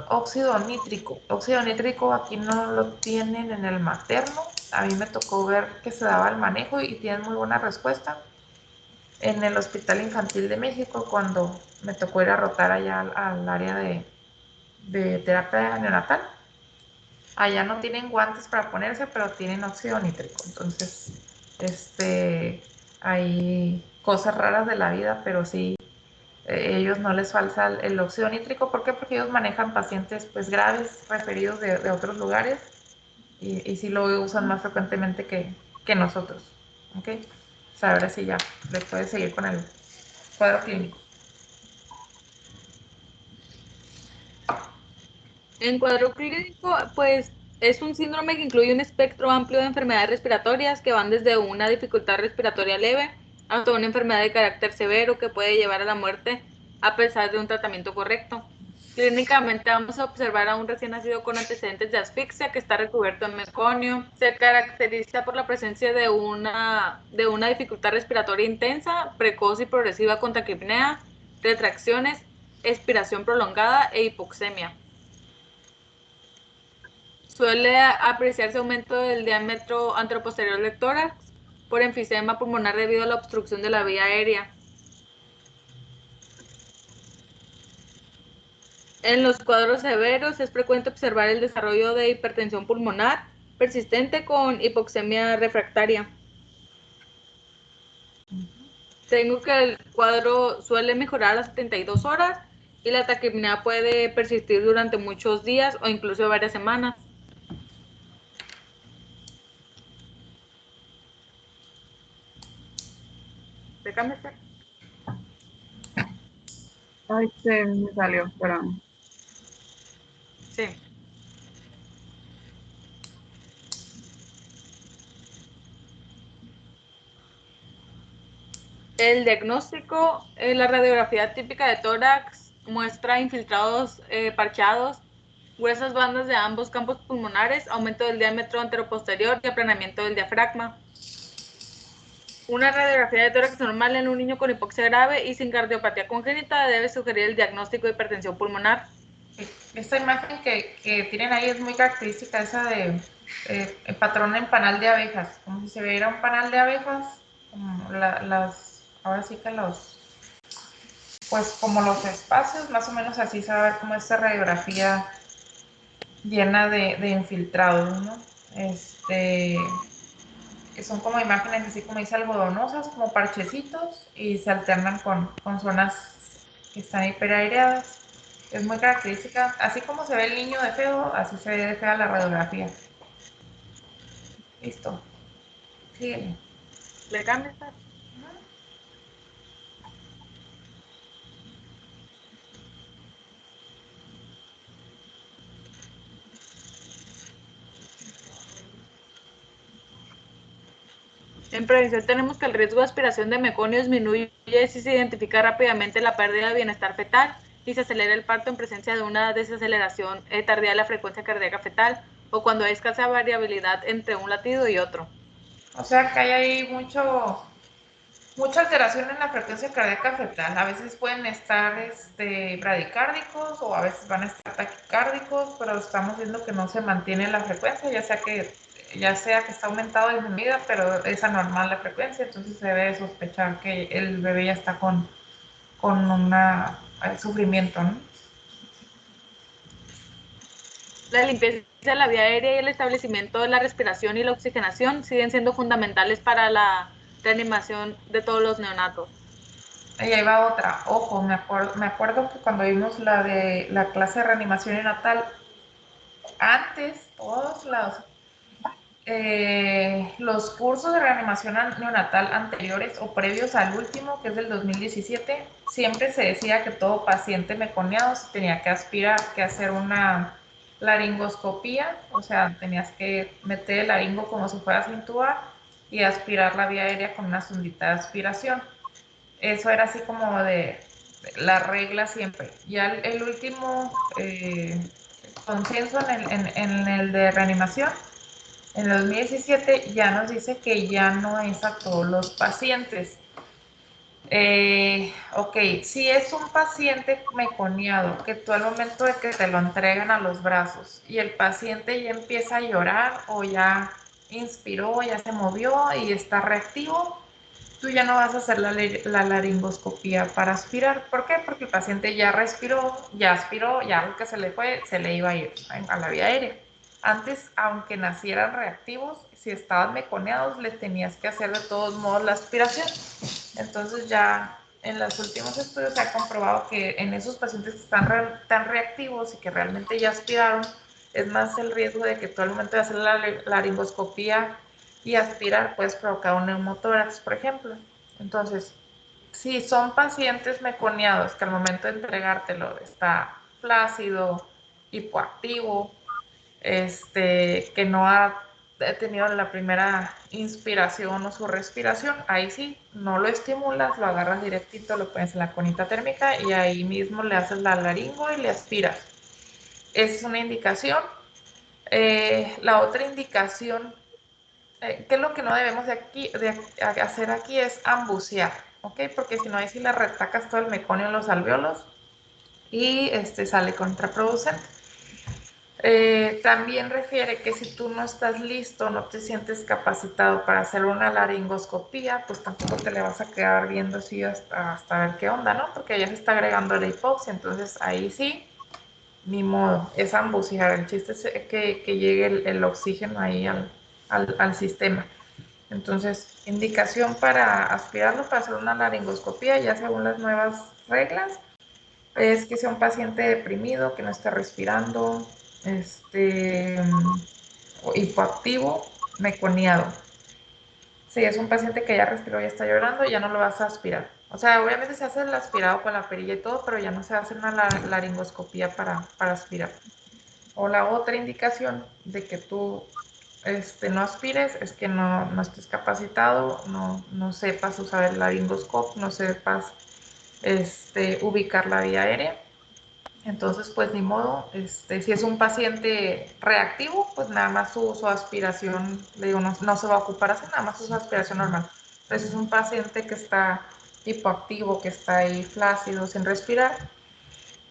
óxido nítrico. Óxido nítrico aquí no lo tienen en el materno. A mí me tocó ver que se daba el manejo y tienen muy buena respuesta. En el Hospital Infantil de México, cuando me tocó ir a rotar allá al área de terapia neonatal, allá no tienen guantes para ponerse, pero tienen óxido nítrico. Entonces, hay cosas raras de la vida, pero sí, ellos no les falta el óxido nítrico. ¿Por qué? Porque ellos manejan pacientes pues graves referidos de otros lugares y sí lo usan más frecuentemente que nosotros. ¿Ok? O sea, ahora sí ya le puedes seguir con el cuadro clínico. en cuadro clínico, pues es un síndrome que incluye un espectro amplio de enfermedades respiratorias que van desde una dificultad respiratoria leve hasta una enfermedad de carácter severo que puede llevar a la muerte a pesar de un tratamiento correcto. Clínicamente vamos a observar a un recién nacido con antecedentes de asfixia que está recubierto en meconio. Se caracteriza por la presencia de una dificultad respiratoria intensa, precoz y progresiva con taquipnea, retracciones, expiración prolongada e hipoxemia. Suele apreciarse aumento del diámetro anteroposterior del tórax por enfisema pulmonar debido a la obstrucción de la vía aérea. En los cuadros severos es frecuente observar el desarrollo de hipertensión pulmonar persistente con hipoxemia refractaria. Tengo que el cuadro suele mejorar a las 72 horas y la taquipnea puede persistir durante muchos días o incluso varias semanas. Déjame ver. Ay, se me salió, espérame. Sí. El diagnóstico, la radiografía típica de tórax muestra infiltrados parcheados, gruesas bandas de ambos campos pulmonares, aumento del diámetro anteroposterior y aplanamiento del diafragma. Una radiografía de tórax normal en un niño con hipoxia grave y sin cardiopatía congénita debe sugerir el diagnóstico de hipertensión pulmonar. Esta imagen que tienen ahí es muy característica, esa de el patrón en panal de abejas, como si se viera un panal de abejas, como ahora sí que pues como los espacios, más o menos así se va a ver como esta radiografía llena de infiltrados, ¿no? Que son como imágenes así como dice algodonosas, como parchecitos, y se alternan con zonas que están hiperaireadas. Es muy característica, así como se ve el niño de feo, así se ve de fea la radiografía. Listo. Síguele. ¿Le cambia esta? En prevención tenemos que el riesgo de aspiración de meconio disminuye si se identifica rápidamente la pérdida de bienestar fetal y se acelera el parto en presencia de una desaceleración tardía de la frecuencia cardíaca fetal o cuando hay escasa variabilidad entre un latido y otro. O sea que hay ahí mucha alteración en la frecuencia cardíaca fetal. A veces pueden estar bradicárdicos o a veces van a estar taquicárdicos, pero estamos viendo que no se mantiene la frecuencia, ya sea que está aumentado o disminuida, pero es anormal la frecuencia, entonces se debe sospechar que el bebé ya está con un sufrimiento, ¿no? La limpieza de la vía aérea y el establecimiento de la respiración y la oxigenación siguen siendo fundamentales para la reanimación de todos los neonatos. Y ahí va otra. Ojo, me acuerdo que cuando vimos la de la clase de reanimación neonatal, antes todos los cursos de reanimación neonatal anteriores o previos al último, que es del 2017, siempre se decía que todo paciente meconiado se tenía que aspirar, que hacer una laringoscopía, o sea, tenías que meter el laringo como si fueras a intubar y aspirar la vía aérea con una sondita de aspiración. Eso era así como de la regla siempre. Ya el último consenso en el de reanimación, en el 2017, ya nos dice que ya no es a todos los pacientes. Ok, si es un paciente meconiado, que tú al momento de que te lo entregan a los brazos y el paciente ya empieza a llorar o ya inspiró, ya se movió y está reactivo, tú ya no vas a hacer la laringoscopía para aspirar. ¿Por qué? Porque el paciente ya respiró, ya aspiró, ya algo que se le fue, se le iba a ir a la vía aérea. Antes, aunque nacieran reactivos, si estaban meconeados, les tenías que hacer de todos modos la aspiración. Entonces ya en los últimos estudios se ha comprobado que en esos pacientes que están tan reactivos y que realmente ya aspiraron, es más el riesgo de que tú al momento de hacer la laringoscopía y aspirar puedes provocar un neumotórax, por ejemplo. Entonces, si son pacientes meconiados que al momento de entregártelo está flácido, hipoactivo, que no ha tenido la primera inspiración o su respiración, ahí sí, no lo estimulas, lo agarras directito, lo pones en la conita térmica y ahí mismo le haces la laringo y le aspiras. Esa es una indicación. La otra indicación, ¿qué es lo que no debemos de hacer aquí? Es ambucear, ¿ok? Porque si no, ahí sí le retacas todo el meconio en los alveolos y sale contraproducente. También refiere que si tú no estás listo, no te sientes capacitado para hacer una laringoscopía, pues tampoco te le vas a quedar viendo así hasta ver qué onda, ¿no? Porque ya se está agregando la hipoxia, entonces ahí sí, ni modo, es ambucear. El chiste es que llegue el oxígeno ahí al sistema. Entonces, indicación para aspirarlo, para hacer una laringoscopía, ya según las nuevas reglas, es que sea un paciente deprimido, que no esté respirando, hipoactivo, meconiado. Si es un paciente que ya respiró y está llorando, ya no lo vas a aspirar. O sea, obviamente se hace el aspirado con la perilla y todo, pero ya no se va a hacer una laringoscopía para aspirar. O la otra indicación de que tú no aspires, es que no estés capacitado, no sepas usar el laringoscope, no sepas ubicar la vía aérea. Entonces, pues ni modo, si es un paciente reactivo, pues nada más su aspiración, le digo, no se va a ocupar así, nada más su aspiración normal. Pero si es un paciente que está hipoactivo, que está ahí flácido, sin respirar,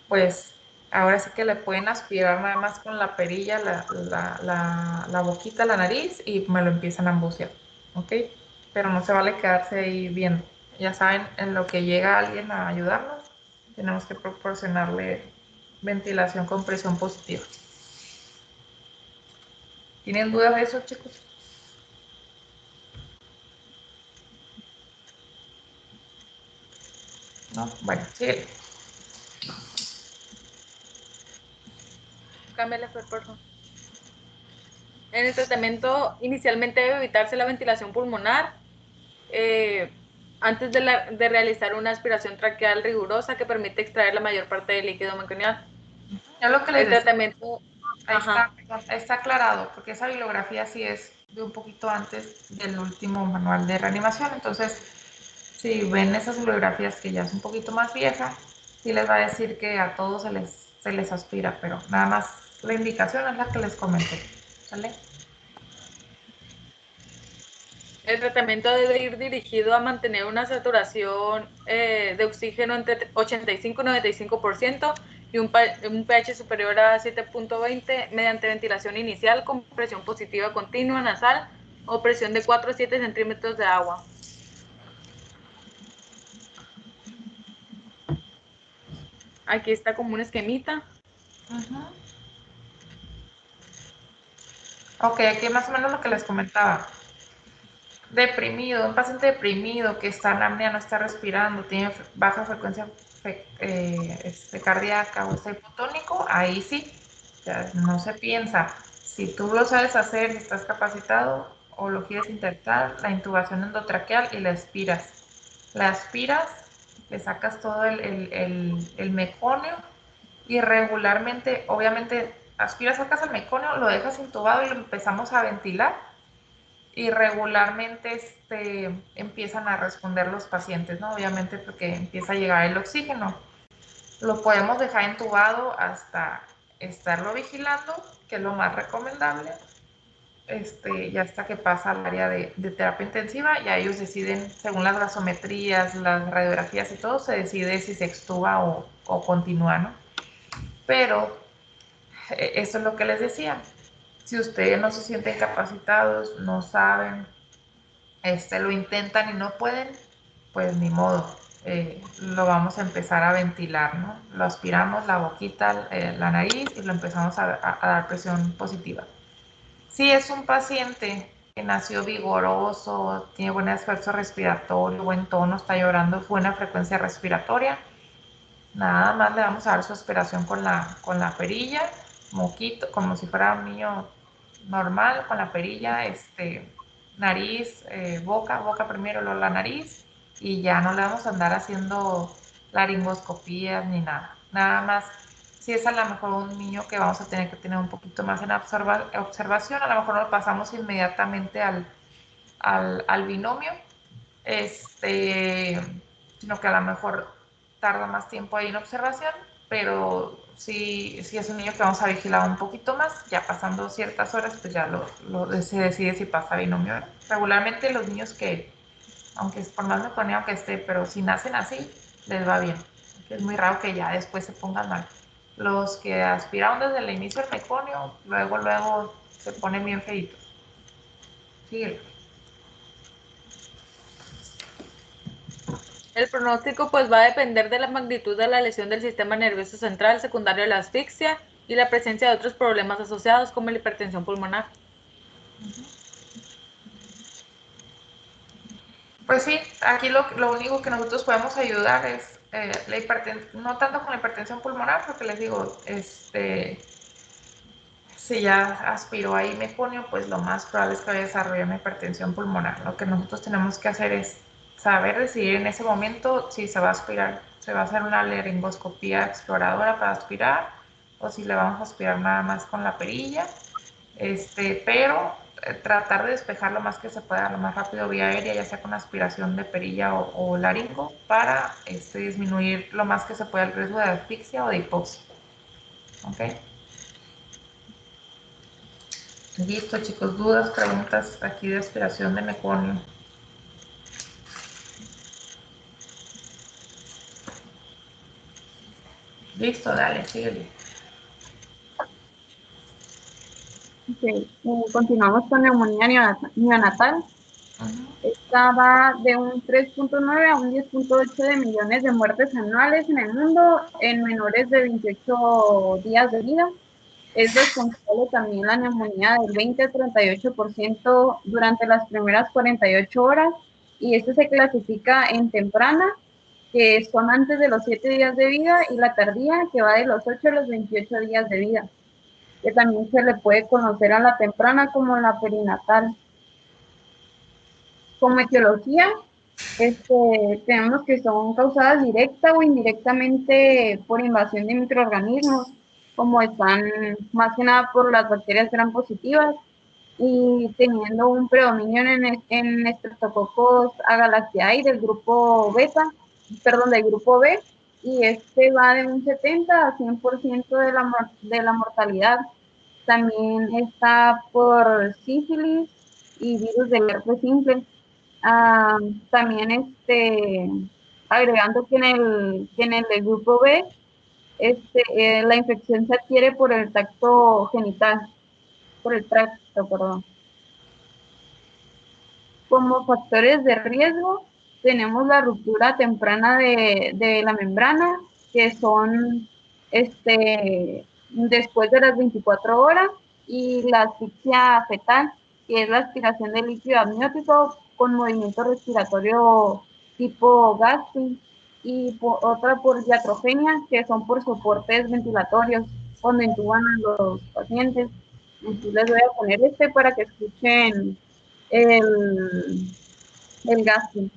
pues ahora sí que le pueden aspirar nada más con la perilla, la boquita, la nariz y me lo empiezan a embucear, ¿ok? Pero no se vale quedarse ahí viendo. Ya saben, en lo que llega alguien a ayudarnos, tenemos que proporcionarle ventilación con presión positiva. ¿Tienen dudas de eso, chicos? No, bueno, sigue. Cámbiale, por favor. En el tratamiento inicialmente debe evitarse la ventilación pulmonar antes de realizar una aspiración traqueal rigurosa que permite extraer la mayor parte del líquido meconial. Es lo que les El decía. tratamiento, Está aclarado, porque esa bibliografía sí es de un poquito antes del último manual de reanimación. Entonces, si ven esas bibliografías que ya es un poquito más vieja, sí les va a decir que a todos se les aspira, pero nada más la indicación es la que les comenté. ¿Sale? el tratamiento debe ir dirigido a mantener una saturación de oxígeno entre 85 y 95% y un pH superior a 7.20 mediante ventilación inicial con presión positiva continua nasal o presión de 4 a 7 centímetros de agua. Aquí está como un esquemita. Ok, aquí más o menos lo que les comentaba. Deprimido, un paciente deprimido que está en apnea, no está respirando, tiene baja frecuencia cardíaca o está hipotónico, ahí sí, ya no se piensa. Si tú lo sabes hacer, si estás capacitado o lo quieres intentar, la intubación endotraqueal y la aspiras. La aspiras, le sacas todo el meconio y regularmente, obviamente, aspiras, sacas el meconio, lo dejas intubado y lo empezamos a ventilar y regularmente empiezan a responder los pacientes, ¿no? Obviamente porque empieza a llegar el oxígeno. Lo podemos dejar entubado hasta estarlo vigilando, que es lo más recomendable, ya hasta que pasa al área de terapia intensiva, ya ellos deciden, según las gasometrías, las radiografías y todo, se decide si se extuba o continúa, ¿no? Pero eso es lo que les decía. Si ustedes no se sienten capacitados, no saben, lo intentan y no pueden, pues ni modo, lo vamos a empezar a ventilar, ¿no? Lo aspiramos la boquita, la nariz y lo empezamos a dar presión positiva. Si es un paciente que nació vigoroso, tiene buen esfuerzo respiratorio, buen tono, está llorando, buena frecuencia respiratoria, nada más le vamos a dar su aspiración con la perilla, moquito, como si fuera un niño normal, con la perilla, nariz, boca primero, luego la nariz, y ya no le vamos a andar haciendo laringoscopías ni nada. Nada más, si es a lo mejor un niño que vamos a tener que tener un poquito más en observación, a lo mejor no lo pasamos inmediatamente al binomio, sino que a lo mejor tarda más tiempo ahí en observación, pero si es un niño que vamos a vigilar un poquito más, ya pasando ciertas horas, pues ya se decide si pasa binomio, ¿no? Regularmente los niños que, aunque por más meconio que esté, pero si nacen así, les va bien. Es muy raro que ya después se pongan mal. Los que aspiraron desde el inicio del meconio, luego se ponen bien feitos. Síguelo. El pronóstico pues va a depender de la magnitud de la lesión del sistema nervioso central secundario a la asfixia y la presencia de otros problemas asociados como la hipertensión pulmonar. Pues sí, aquí lo único que nosotros podemos ayudar es la hipertensión, no tanto con la hipertensión pulmonar, porque les digo, si ya aspiró ahí meconio, pues lo más probable es que vaya a desarrollar una hipertensión pulmonar. Lo que nosotros tenemos que hacer es saber decidir en ese momento si se va a aspirar, se va a hacer una laringoscopía exploradora para aspirar o si le vamos a aspirar nada más con la perilla. Pero tratar de despejar lo más que se pueda, lo más rápido vía aérea, ya sea con aspiración de perilla o laringo, para disminuir lo más que se pueda el riesgo de asfixia o de hipoxia. ¿Ok? Listo, chicos. ¿Dudas, preguntas aquí de aspiración de meconio? Listo, dale, síguele. Okay. Continuamos con neumonía neonatal. Esta va de un 3.9 a un 10.8 de millones de muertes anuales en el mundo en menores de 28 días de vida. Es responsable también la neumonía del 20 a 38% durante las primeras 48 horas, y este se clasifica en temprana, que son antes de los 7 días de vida, y la tardía, que va de los 8 a los 28 días de vida, que también se le puede conocer a la temprana como la perinatal. Como etiología, tenemos que son causadas directa o indirectamente por invasión de microorganismos, como están más que nada por las bacterias gram positivas, y teniendo un predominio en Streptococcus agalactiae del grupo beta, perdón, del grupo B, y este va de un 70 a 100% de la mortalidad. También está por sífilis y virus del herpes simple. También agregando que en el del grupo B, la infección se adquiere por el tracto genital, por el tracto, perdón. Como factores de riesgo, tenemos la ruptura temprana de la membrana, que son después de las 24 horas, y la asfixia fetal, que es la aspiración de líquido amniótico con movimiento respiratorio tipo gasping, y otra por iatrogenia, que son por soportes ventilatorios cuando intuban a los pacientes. Aquí les voy a poner para que escuchen el gasping.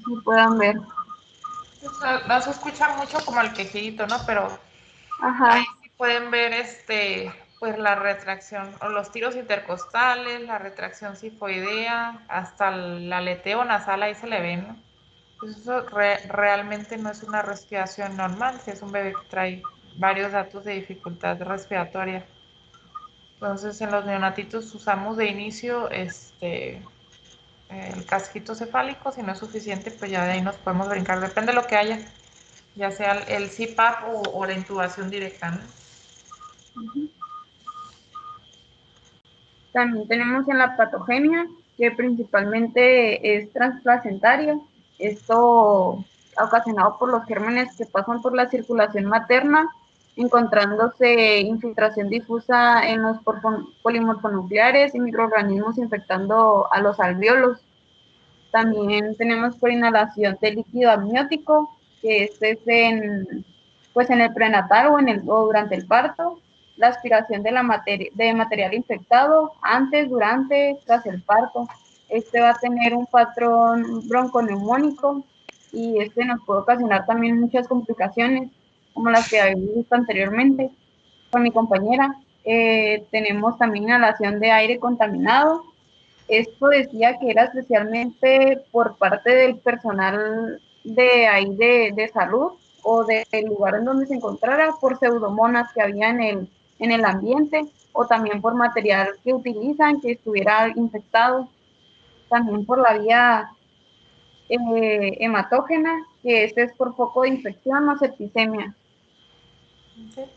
Si puedan ver. No se escucha mucho como el quejito, ¿no? Pero Ajá. ahí sí pueden ver pues la retracción o los tiros intercostales, la retracción sifoidea, hasta el aleteo nasal, ahí se le ve, ¿no? Pues eso realmente no es una respiración normal, si es un bebé que trae varios datos de dificultad respiratoria. Entonces, en los neonatitos usamos de inicio el casquito cefálico. Si no es suficiente, pues ya de ahí nos podemos brincar, depende de lo que haya, ya sea el CPAP o la intubación directa, ¿no? También tenemos en la patogenia, que principalmente es transplacentaria. Esto ocasionado por los gérmenes que pasan por la circulación materna, encontrándose infiltración difusa en los polimorfonucleares y microorganismos infectando a los alvéolos. También tenemos por inhalación de líquido amniótico, que este es en el prenatal o durante el parto. La aspiración de material infectado antes, durante, tras el parto. Va a tener un patrón bronconeumónico, y nos puede ocasionar también muchas complicaciones, como las que habíamos visto anteriormente con mi compañera. Tenemos también inhalación de aire contaminado. Esto decía que era especialmente por parte del personal de ahí de salud, o del lugar en donde se encontrara, por pseudomonas que había en el ambiente, o también por material que utilizan que estuviera infectado. También por la vía hematógena, que es por foco de infección o septicemia. Okay.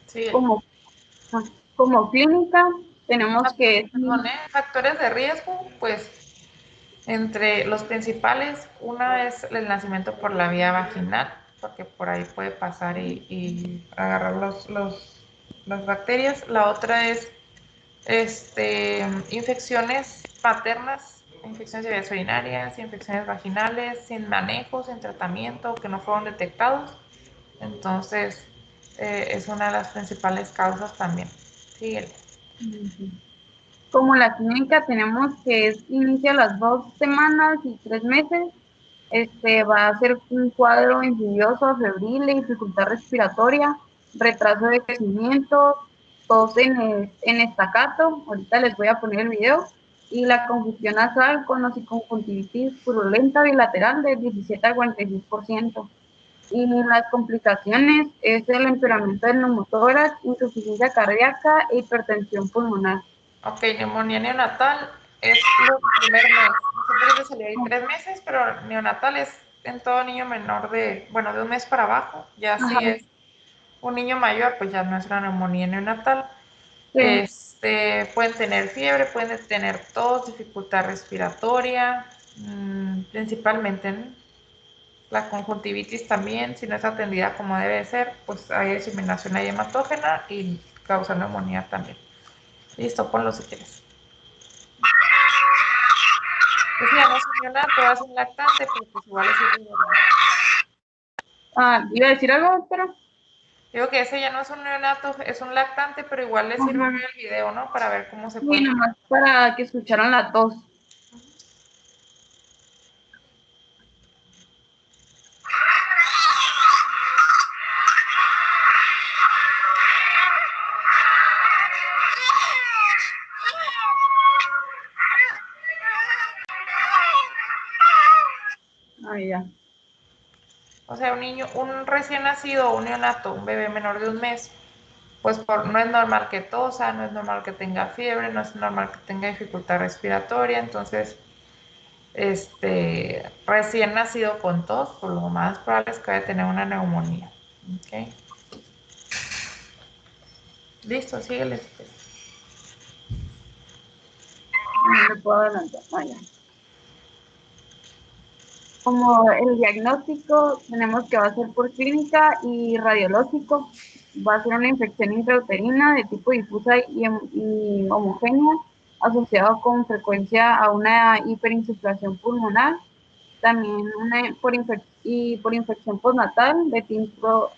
Sí. Como clínica, tenemos que... Factores de riesgo, pues entre los principales, una es el nacimiento por la vía vaginal, porque por ahí puede pasar y agarrar las bacterias. La otra es infecciones paternas, infecciones de vías urinarias, infecciones vaginales, sin manejo, sin tratamiento, que no fueron detectados. Entonces, es una de las principales causas también. Síguele. como la clínica tenemos que inicia las 2 semanas y 3 meses, va a ser un cuadro insidioso, febril, dificultad respiratoria, retraso de crecimiento, tos en estacato, ahorita les voy a poner el video, y la congestión nasal con conjuntivitis purulenta bilateral de 17 al 46%. Y las complicaciones es el empeoramiento del neumotórax, insuficiencia cardíaca e hipertensión pulmonar. Ok, neumonía neonatal es el primer mes. Nosotros le salió ahí 3 meses, pero neonatal es en todo niño menor de 1 mes para abajo. Ya si es un niño mayor, pues ya no es una neumonía neonatal. Sí. Pueden tener fiebre, pueden tener tos, dificultad respiratoria, principalmente, ¿no? La conjuntivitis también, si no es atendida como debe ser, pues hay diseminación hematógena y causa neumonía también. Listo, ponlo si quieres. Pues ya no es un neonato, es un lactante, pero pues igual es irregular. ¿Iba a decir algo, pero? Digo que ese ya no es un neonato, es un lactante, pero igual le sirve ver el video, ¿no? Para ver cómo se puede. Sí, nomás para que escucharan las dos. Ya. O sea, un recién nacido, un neonato, un bebé menor de un mes, pues no es normal que tosa, no es normal que tenga fiebre, no es normal que tenga dificultad respiratoria, entonces, recién nacido con tos, por lo más probable es que vaya a tener una neumonía. ¿Ok? Listo, síguele. No me puedo adelantar. Ya. Como el diagnóstico, tenemos que va a ser por clínica y radiológico. Va a ser una infección intrauterina de tipo difusa y homogénea, asociada con frecuencia a una hiperinsuflación pulmonar. También por infección postnatal de tipo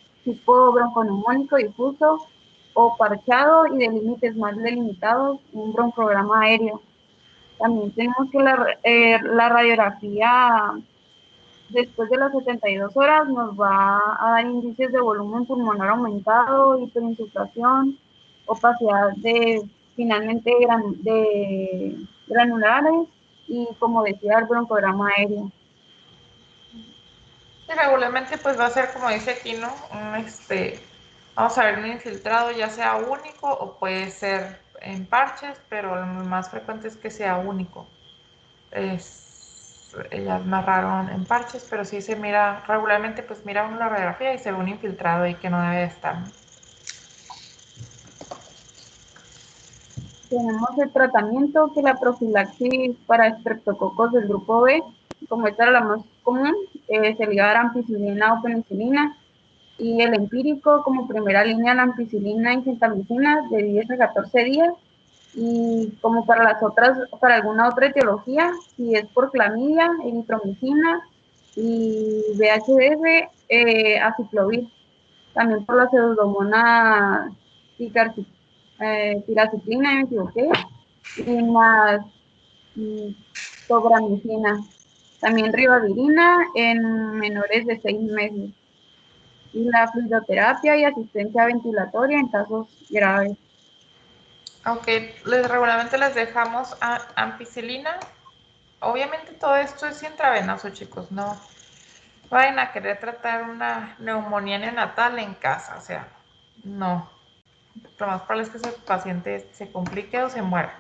bronconeumónico difuso o parchado y de límites más delimitados, un broncograma aéreo. También tenemos que la radiografía después de las 72 horas nos va a dar indicios de volumen pulmonar aumentado, hiperinsuflación, opacidad finalmente de granulares y, como decía, el broncograma aéreo. Y regularmente pues va a ser como dice aquí, ¿no? Vamos a ver un infiltrado ya sea único o puede ser en parches, pero lo más frecuente es que sea único. Ya es más raro en parches, pero sí se mira, regularmente pues mira uno la radiografía y se ve un infiltrado ahí que no debe estar, ¿no? Tenemos el tratamiento, que la profilaxis para estreptococos del grupo B, como esta era la más común, se liga a ampicilina o penicilina, y el empírico como primera línea la ampicilina y gentamicina de 10 a 14 días, y como para alguna otra etiología, si es por clamidia, eritromicina y VHS, aciclovir. También por la pseudomonas tiraciclina, me equivoqué, y más tobramicina. También ribavirina en menores de 6 meses. Y la fluidoterapia y asistencia ventilatoria en casos graves. Aunque regularmente les dejamos ampicilina. Obviamente todo esto es intravenoso, chicos, no vayan a querer tratar una neumonía neonatal en casa, o sea, no. Lo más probable es que ese paciente se complique o se muera.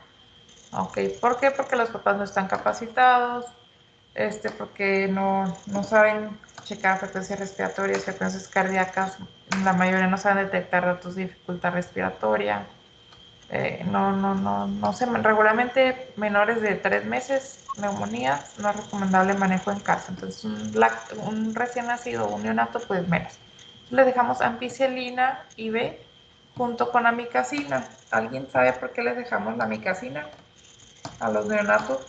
Ok, ¿por qué? Porque los papás no están capacitados, porque no saben checar frecuencias respiratorias, frecuencias cardíacas, la mayoría no saben detectar datos de dificultad respiratoria. No sé, regularmente menores de 3 meses, neumonía, no es recomendable manejo en casa. Entonces, un recién nacido, un neonato, pues menos. Le dejamos ampicilina IV junto con amicacina. ¿Alguien sabe por qué les dejamos la amicacina a los neonatos?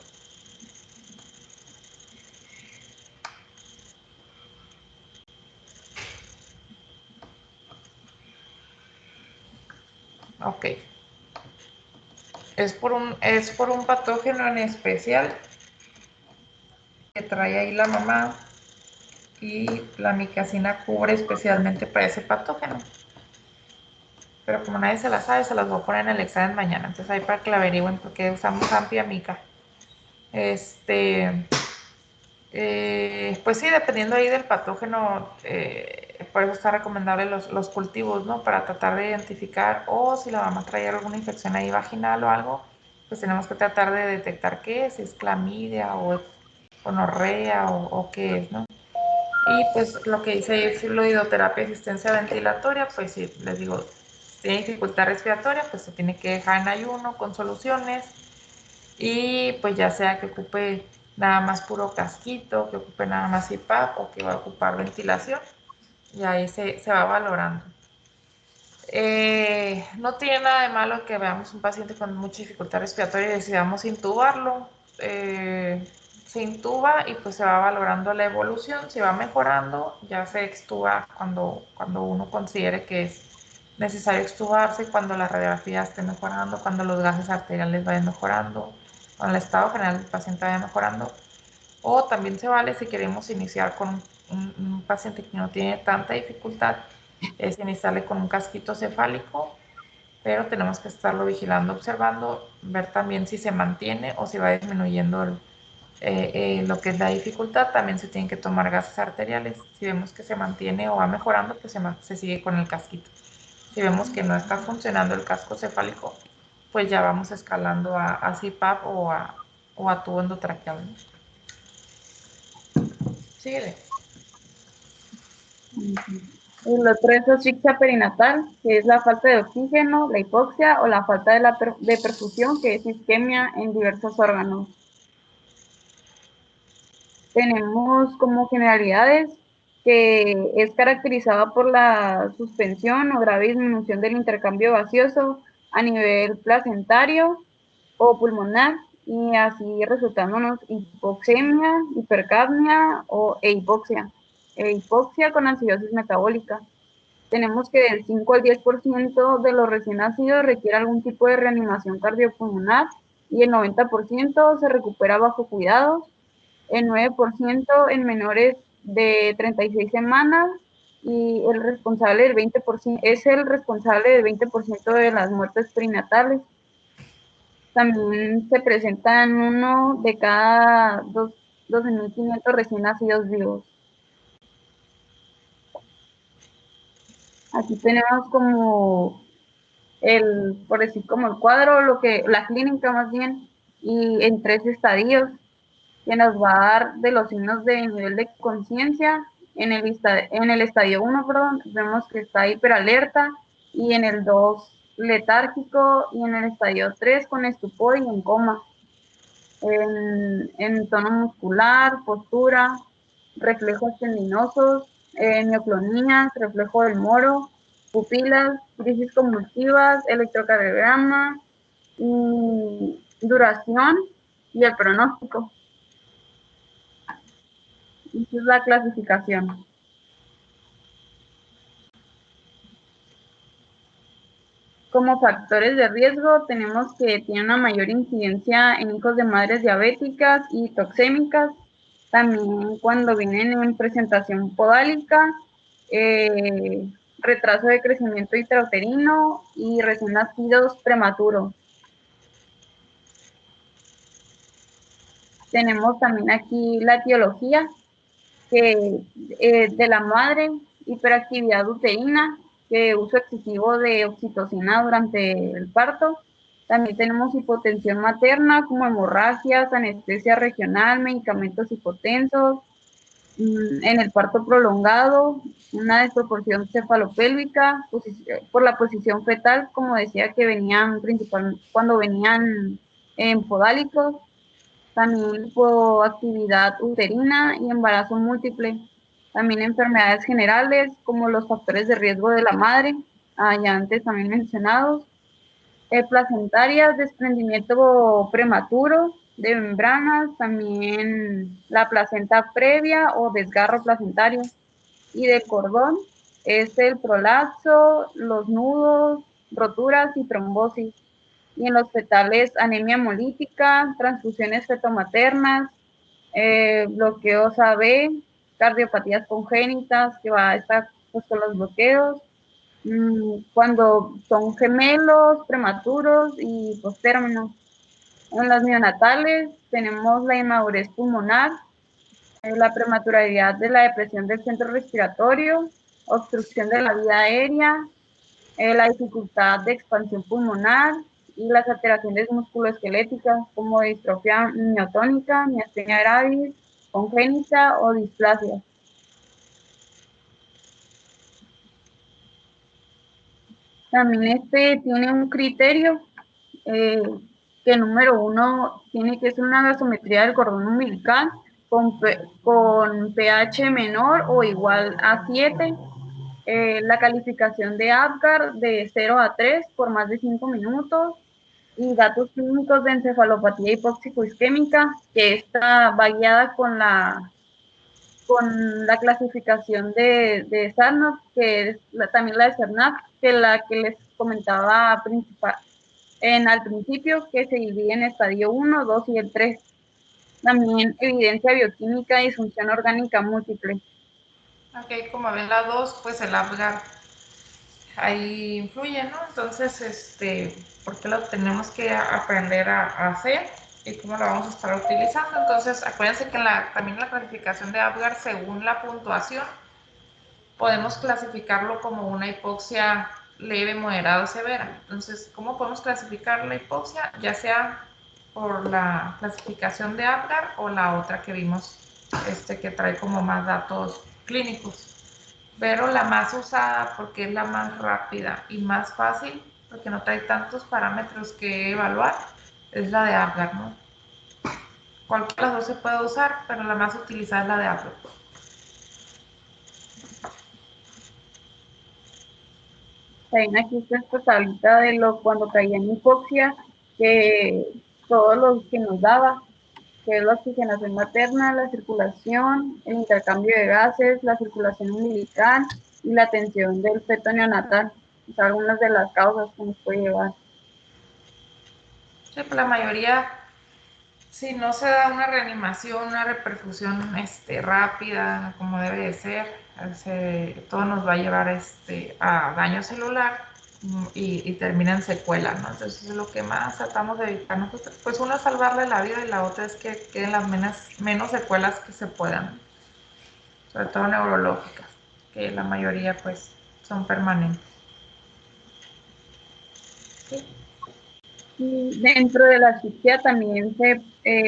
Ok. es por un patógeno en especial que trae ahí la mamá, y la micacina cubre especialmente para ese patógeno. Pero como nadie se la sabe, se las voy a poner en el examen mañana. Entonces ahí para que la averigüen porque usamos amplia mica. Pues sí, dependiendo ahí del patógeno, por eso está recomendable los cultivos, ¿no? Para tratar de identificar, o si la mamá trae alguna infección ahí vaginal o algo, pues tenemos que tratar de detectar qué es, si es clamidia o gonorrea o qué es, ¿no? Y pues lo que dice ahí, fluidoterapia, asistencia ventilatoria, pues si les digo, si tiene dificultad respiratoria, pues se tiene que dejar en ayuno con soluciones, y pues ya sea que ocupe nada más puro casquito, que ocupe nada más CPAP o que va a ocupar ventilación, y ahí se va valorando. No tiene nada de malo que veamos un paciente con mucha dificultad respiratoria y decidamos intubarlo. Se intuba y pues se va valorando la evolución. Si va mejorando, ya se extuba cuando uno considere que es necesario extubarse, cuando la radiografía esté mejorando, cuando los gases arteriales vayan mejorando, cuando el estado general del paciente vaya mejorando. O también se vale, si queremos iniciar con un paciente que no tiene tanta dificultad, es iniciarle con un casquito cefálico, pero tenemos que estarlo vigilando, observando, ver también si se mantiene o si va disminuyendo lo que es la dificultad. También se tienen que tomar gases arteriales. Si vemos que se mantiene o va mejorando, pues se sigue con el casquito. Si vemos que no está funcionando el casco cefálico, pues ya vamos escalando a CPAP o a tubo endotraqueal. Síguele. El otro es asfixia perinatal, que es la falta de oxígeno, la hipoxia o la falta de perfusión, que es isquemia en diversos órganos. Tenemos como generalidades que es caracterizada por la suspensión o grave disminución del intercambio gaseoso a nivel placentario o pulmonar, y así resultándonos hipoxemia, hipercapnia e hipoxia con acidosis metabólica. Tenemos que del 5 al 10% de los recién nacidos requiere algún tipo de reanimación cardiopulmonar, y el 90% se recupera bajo cuidados, el 9% en menores de 36 semanas, y el responsable del 20% es el responsable del 20% de las muertes perinatales. También se presentan uno de cada 12.500 recién nacidos vivos. Aquí tenemos como por decir como el cuadro, la clínica más bien, y en 3 estadios, que nos va a dar de los signos de nivel de conciencia. En el estadio 1, perdón, vemos que está hiperalerta, y en el 2 letárgico, y en el estadio 3 con estupor y en coma. En tono muscular, postura, reflejos tendinosos, mioclonías, reflejo del moro, pupilas, crisis convulsivas, electrocardiograma, duración y el pronóstico. Esa es la clasificación. Como factores de riesgo tenemos que tiene una mayor incidencia en hijos de madres diabéticas y toxémicas, también cuando vienen en presentación podálica, retraso de crecimiento intrauterino y recién nacidos prematuros. Tenemos también aquí la etiología de la madre, hiperactividad uterina, uso excesivo de oxitocina durante el parto. También tenemos hipotensión materna, como hemorragias, anestesia regional, medicamentos hipotensos. En el parto prolongado, una desproporción cefalopélvica por la posición fetal, como decía, que venían cuando venían en podálicos. También hipoactividad uterina y embarazo múltiple. También enfermedades generales, como los factores de riesgo de la madre, ya antes también mencionados. Placentarias, desprendimiento prematuro de membranas, también la placenta previa o desgarro placentario. Y de cordón es el prolapso, los nudos, roturas y trombosis. y en los fetales anemia hemolítica, transfusiones fetomaternas, bloqueos AB, cardiopatías congénitas, que va a estar pues, con los bloqueos, cuando son gemelos, prematuros y postérminos. En las neonatales tenemos la inmadurez pulmonar, la prematuralidad de la depresión del centro respiratorio, obstrucción de la vía aérea, la dificultad de expansión pulmonar y las alteraciones musculoesqueléticas como distrofia miotónica, miastenia gravis, congénita o displasia. También tiene un criterio que número 1 tiene que ser una gasometría del cordón umbilical con pH menor o igual a 7. La calificación de Apgar de 0 a 3 por más de 5 minutos y datos clínicos de encefalopatía hipóxico-isquémica, que esta va guiada con la clasificación de Sarnoff, que es también la de Cernat, que la que les comentaba al principio, que se divide en estadio 1, 2 y el 3. También evidencia bioquímica y disfunción orgánica múltiple. Ok, como ven la 2, pues el Apgar ahí influye, ¿no? Entonces, ¿por qué lo tenemos que aprender a hacer? Y cómo lo vamos a estar utilizando. Entonces, acuérdense que también la clasificación de Apgar, según la puntuación, podemos clasificarlo como una hipoxia leve, moderada o severa. Entonces, ¿cómo podemos clasificar la hipoxia? Ya sea por la clasificación de Apgar o la otra que vimos, que trae como más datos clínicos. Pero la más usada, porque es la más rápida y más fácil, porque no trae tantos parámetros que evaluar, es la de Apgar, ¿no? Cualquiera de las dos se puede usar, pero la más utilizada es la de Apgar. También aquí está esta tablita de cuando caía en hipoxia, que todos los que nos daba, que es la oxigenación materna, la circulación, el intercambio de gases, la circulación umbilical y la tensión del feto neonatal. Son algunas de las causas que nos puede llevar. Sí, pues la mayoría, si no se da una reanimación, una reperfusión rápida, como debe de ser, todo nos va a llevar a daño celular y termina en secuelas, ¿no? Entonces es lo que más tratamos de evitar nosotros. Pues una es salvarle la vida y la otra es que queden las menos secuelas que se puedan, sobre todo neurológicas, que la mayoría pues son permanentes. ¿Sí? Y dentro de la asfixia también se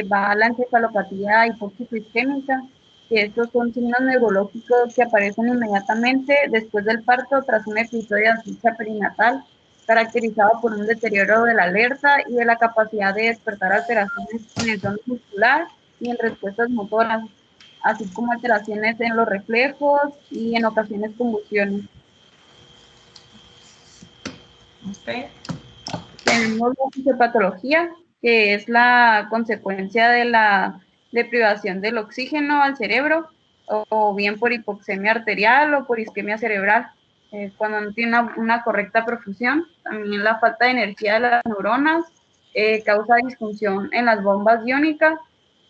va la encefalopatía hipóxico-isquémica, que estos son signos neurológicos que aparecen inmediatamente después del parto tras un episodio de asfixia perinatal, caracterizado por un deterioro de la alerta y de la capacidad de despertar alteraciones en el tono muscular y en respuestas motoras, así como alteraciones en los reflejos y en ocasiones convulsiones. Okay. Tenemos la fisiopatología, que es la consecuencia de la deprivación del oxígeno al cerebro, o bien por hipoxemia arterial o por isquemia cerebral, cuando no tiene una correcta perfusión. También la falta de energía de las neuronas causa disfunción en las bombas iónicas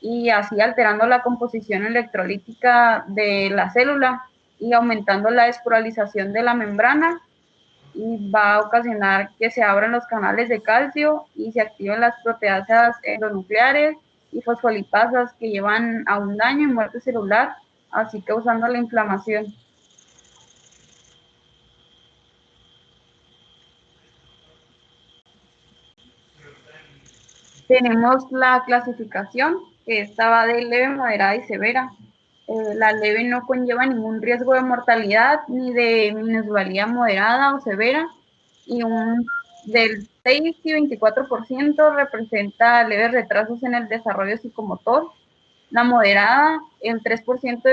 y así alterando la composición electrolítica de la célula y aumentando la despolarización de la membrana, y va a ocasionar que se abran los canales de calcio y se activen las proteasas endonucleares y fosfolipasas que llevan a un daño y muerte celular, así causando la inflamación. Tenemos la clasificación, que esta va de leve, moderada y severa. La leve no conlleva ningún riesgo de mortalidad ni de minusvalía moderada o severa, y del 6 y 24% representa leves retrasos en el desarrollo psicomotor. La moderada, el 3%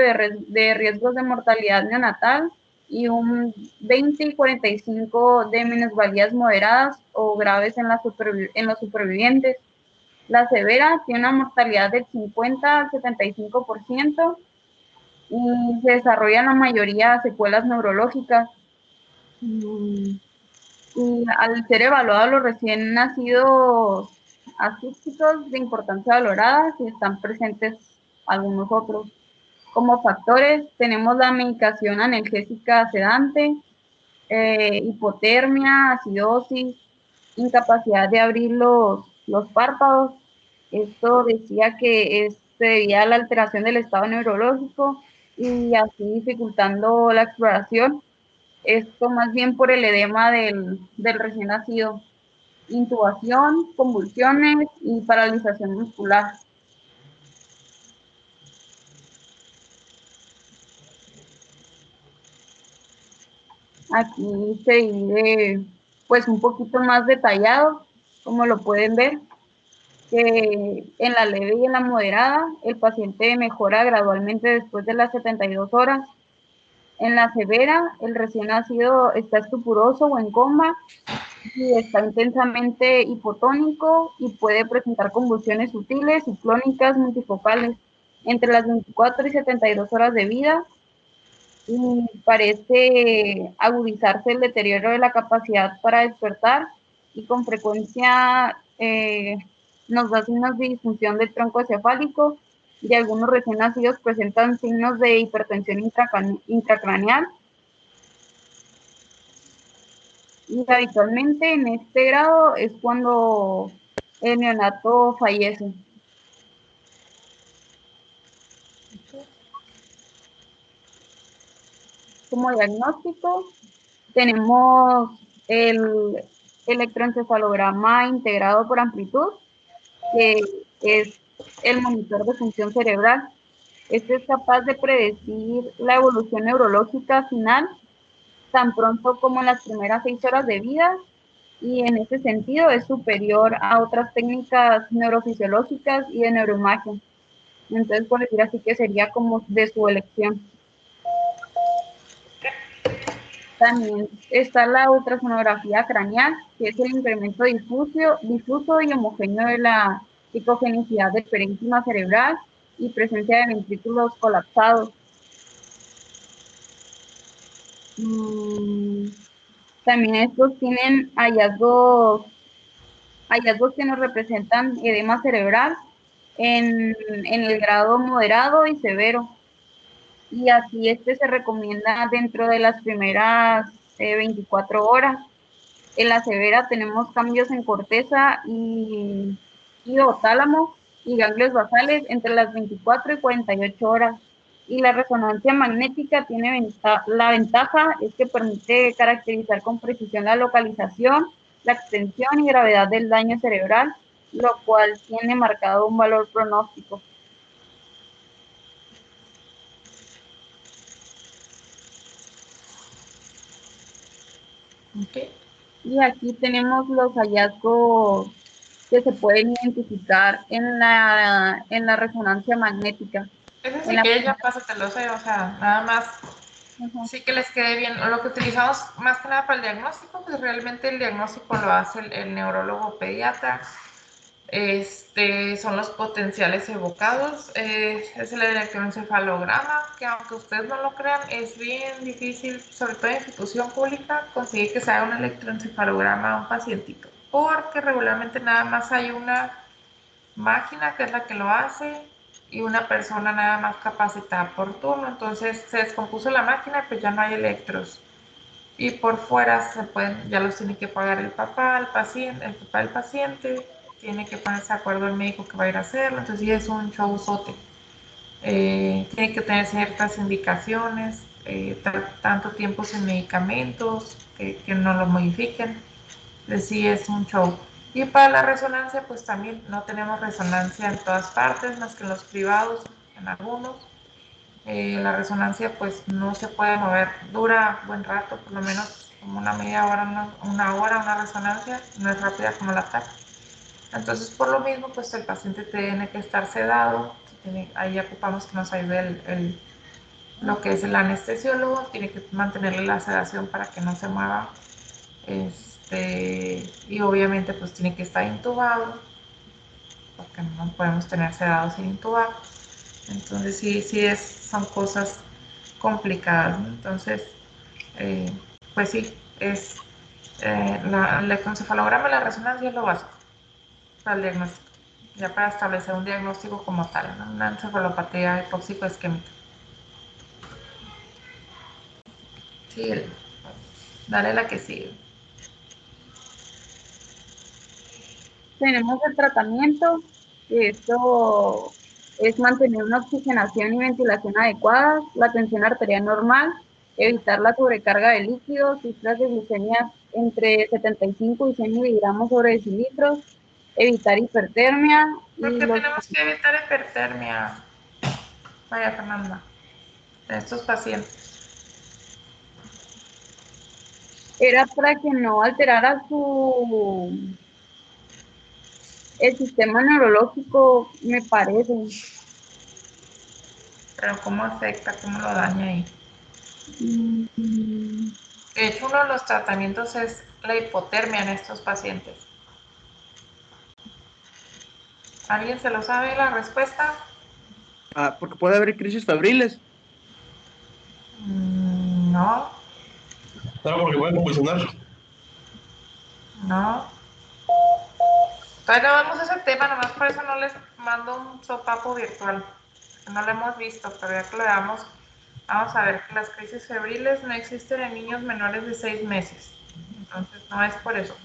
de riesgos de mortalidad neonatal y un 20 y 45% de minusvalías moderadas o graves en los supervivientes. La severa tiene una mortalidad del 50 al 75% y se desarrollan la mayoría secuelas neurológicas. Y al ser evaluados los recién nacidos asísticos de importancia valorada, si están presentes algunos otros. Como factores tenemos la medicación analgésica sedante, hipotermia, acidosis, incapacidad de abrir los párpados. Esto decía que se debía a la alteración del estado neurológico y así dificultando la exploración. Esto más bien por el edema del recién nacido. Intubación, convulsiones y paralización muscular. Aquí se divide pues un poquito más detallado, como lo pueden ver, que en la leve y en la moderada el paciente mejora gradualmente después de las 72 horas. En la severa, el recién nacido está estupuroso o en coma y está intensamente hipotónico y puede presentar convulsiones sutiles y clónicas multifocales entre las 24 y 72 horas de vida, y parece agudizarse el deterioro de la capacidad para despertar y con frecuencia nos da signos de disfunción del tronco encefálico y algunos recién nacidos presentan signos de hipertensión intracraneal. Y habitualmente en este grado es cuando el neonato fallece. Como diagnóstico tenemos el electroencefalograma integrado por amplitud, que es el monitor de función cerebral. Este es capaz de predecir la evolución neurológica final tan pronto como en las primeras 6 horas de vida, y en ese sentido es superior a otras técnicas neurofisiológicas y de neuroimagen. Entonces, por decir así, que sería como de su elección. También está la ultrasonografía craneal, que es el incremento difuso y homogéneo de la psicogenicidad del parénquima cerebral y presencia de ventrículos colapsados. También estos tienen hallazgos que nos representan edema cerebral en el grado moderado y severo. Y así se recomienda dentro de las primeras 24 horas. En la severa tenemos cambios en corteza y hipotálamo y ganglios basales entre las 24 y 48 horas. Y la resonancia magnética tiene la ventaja es que permite caracterizar con precisión la localización, la extensión y gravedad del daño cerebral, lo cual tiene marcado un valor pronóstico. Okay. Y aquí tenemos los hallazgos que se pueden identificar en la resonancia magnética. Ese sí que ya pásatelo, o sea, nada más sí que les quede bien. Lo que utilizamos más que nada para el diagnóstico, pues realmente el diagnóstico lo hace el neurólogo pediatra. Son los potenciales evocados, es el electroencefalograma, que aunque ustedes no lo crean, es bien difícil, sobre todo en institución pública, conseguir que se haga un electroencefalograma a un pacientito, porque regularmente nada más hay una máquina que es la que lo hace y una persona nada más capacitada por turno. Entonces se descompuso la máquina, pues ya no hay electros. Y por fuera ya los tiene que pagar el papá del paciente, tiene que ponerse de acuerdo el médico que va a ir a hacerlo. Entonces sí es un showzote. Tiene que tener ciertas indicaciones, tanto tiempo sin medicamentos, que no lo modifiquen. Entonces sí es un show. Y para la resonancia, pues también no tenemos resonancia en todas partes, más que en los privados, en algunos. La resonancia pues no se puede mover, dura buen rato, por lo menos como una media hora, una hora una resonancia, no es rápida como la TAC. Entonces por lo mismo pues el paciente tiene que estar sedado, ahí ocupamos que nos ayude lo que es el anestesiólogo, tiene que mantenerle la sedación para que no se mueva, y obviamente pues tiene que estar intubado, porque no podemos tener sedado sin intubar. Entonces sí son cosas complicadas, ¿no? Entonces, pues sí, es El electroencefalograma y la resonancia es lo básico para el diagnóstico, ya para establecer un diagnóstico como tal, ¿no? Una encefalopatía hipóxico-isquémica. Sí, dale la que sigue. Tenemos el tratamiento, que esto es mantener una oxigenación y ventilación adecuadas, la tensión arterial normal, evitar la sobrecarga de líquidos, cifras de glucemia entre 75 y 100 miligramos sobre decilitros, evitar hipertermia ¿Por y qué los... tenemos que evitar hipertermia, María Fernanda, de estos pacientes? Era para que no alterara el sistema neurológico, me parece. Pero ¿cómo afecta, cómo lo daña ahí? Mm, De hecho, uno de los tratamientos es la hipotermia en estos pacientes. ¿Alguien se lo sabe la respuesta? Porque puede haber crisis febriles. No, Claro, porque pueden convulsionar. no. Todavía no vemos ese tema, nomás por eso no les mando un sopapo virtual. No lo hemos visto, pero ya que lo veamos, vamos a ver que las crisis febriles no existen en niños menores de 6 meses. Entonces, no es por eso.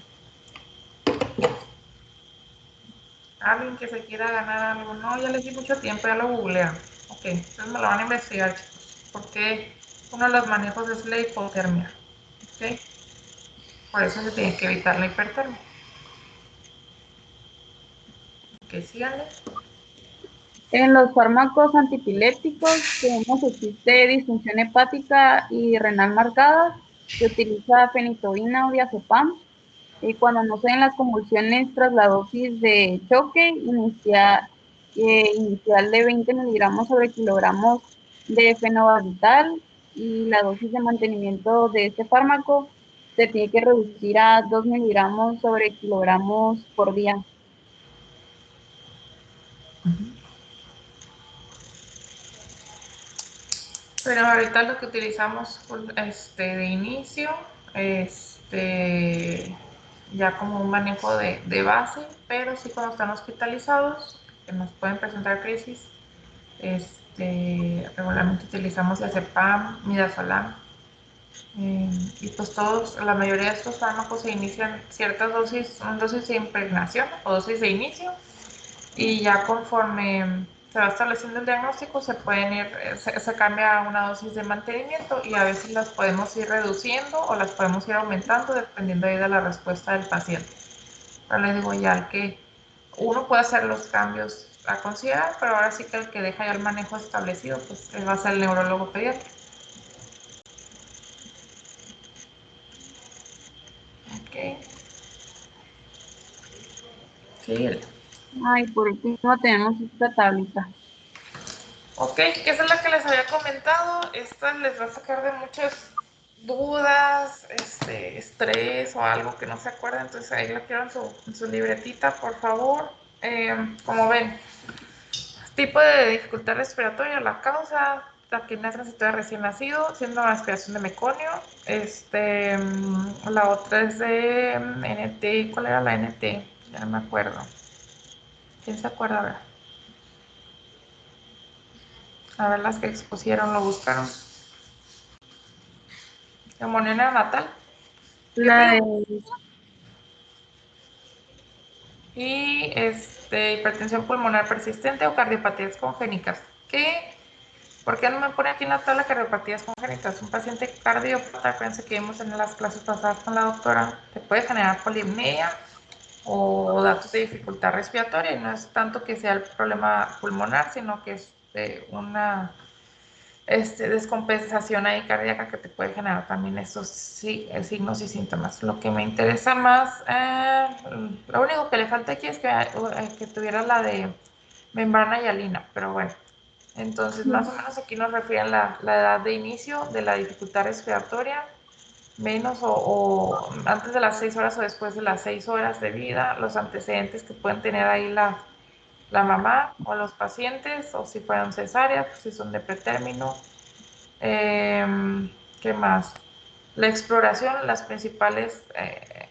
Alguien que se quiera ganar algo. No, ya les di mucho tiempo, ya lo googlean. Ok, entonces me lo van a investigar, chicos. Porque uno de los manejos es la hipotermia. Ok, por eso se tiene que evitar la hipertermia. Ok, síganle. En los fármacos antipilépticos tenemos existe disfunción hepática y renal marcada, se utiliza fenitoína o diazepam, y cuando no se den las convulsiones tras la dosis de choque inicial de 20 miligramos sobre kilogramos de fenobarbital, y la dosis de mantenimiento de este fármaco se tiene que reducir a 2 miligramos sobre kilogramos por día. Pero ahorita lo que utilizamos de inicio, ya como un manejo de base, pero sí cuando están hospitalizados, que nos pueden presentar crisis, regularmente utilizamos diazepam, midazolam, y pues la mayoría de estos fármacos se inician ciertas dosis de impregnación o dosis de inicio, y ya conforme se va estableciendo el diagnóstico se cambia a una dosis de mantenimiento, y a veces las podemos ir reduciendo o las podemos ir aumentando dependiendo ahí de la respuesta del paciente. Pero les digo ya que uno puede hacer los cambios a considerar, pero ahora sí que el que deja ya el manejo establecido pues va a ser el neurólogo pediatra. Ok. Sí. Ay, por último tenemos esta tablita. Ok, esa es la que les había comentado. Esta les va a sacar de muchas dudas, estrés o algo que no se acuerdan. Entonces ahí la quiero en su libretita, por favor. Como ven, tipo de dificultad respiratoria, la causa, taquipnea transitoria recién nacido, síndrome de aspiración de meconio. La otra es de NT. ¿Cuál era la NT? Ya no me acuerdo. ¿Quién se acuerda? A ver las que expusieron, lo buscaron. Neumonía neonatal. La de Y hipertensión pulmonar persistente o cardiopatías congénitas. ¿Por qué no me pone aquí en la tabla cardiopatías congénitas? Un paciente cardiópata, acuérdense que vimos en las clases pasadas con la doctora, te puede generar polipnea o datos de dificultad respiratoria, y no es tanto que sea el problema pulmonar, sino que es una descompensación ahí cardíaca que te puede generar también estos signos y síntomas. Lo que me interesa más, lo único que le falta aquí es que tuviera la de membrana hialina, pero bueno. Entonces, más o menos aquí nos refieren la edad de inicio de la dificultad respiratoria, menos o antes de las 6 horas o después de las 6 horas de vida, los antecedentes que pueden tener ahí la mamá o los pacientes, o si fueron cesáreas, si son de pretérmino. ¿Qué más? la exploración, las principales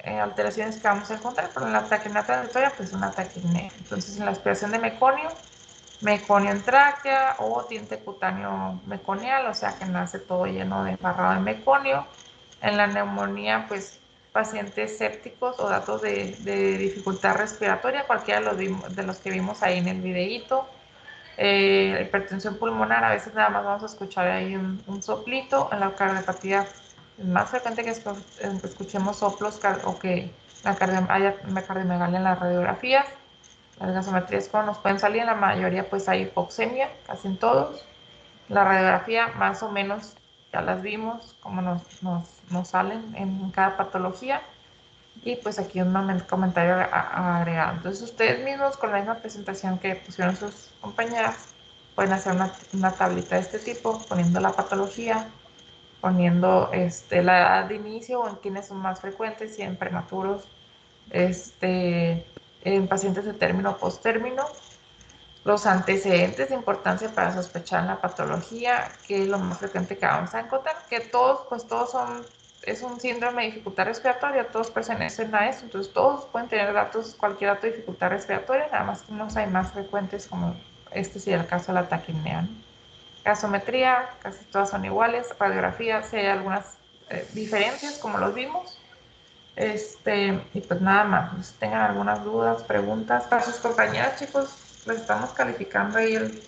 alteraciones que vamos a encontrar, pero en la taquimia transitoria, pues una taquimia. Entonces, en la aspiración de meconio en tráquea o tinte cutáneo meconial, o sea que nace todo lleno de embarrado de meconio. En la neumonía, pues pacientes sépticos o datos de dificultad respiratoria, cualquiera de los que vimos ahí en el videíto. Hipertensión pulmonar, a veces nada más vamos a escuchar ahí un soplito. En la cardiopatía es más frecuente que escuchemos soplos o que haya cardiomegalia en las radiografías. Las gasometrías cuando nos pueden salir, en la mayoría pues hay hipoxemia, casi en todos. La radiografía más o menos ya las vimos, como nos salen en cada patología. Y pues aquí un comentario agregado. Entonces ustedes mismos con la misma presentación que pusieron sus compañeras pueden hacer una tablita de este tipo, poniendo la patología, poniendo la edad de inicio o en quienes son más frecuentes, si en prematuros, en pacientes de término o post-término, los antecedentes de importancia para sospechar en la patología, que es lo más frecuente que vamos a encontrar, que todos es un síndrome de dificultad respiratoria, todos pertenecen a eso, entonces todos pueden tener cualquier dato de dificultad respiratoria, nada más que unos hay más frecuentes, como sería el caso de la taquipnea, ¿no? Gasometría, casi todas son iguales, radiografía, si hay algunas diferencias, como los vimos, y pues nada más, si tengan algunas dudas, preguntas, para sus compañeras, chicos, les estamos calificando ahí el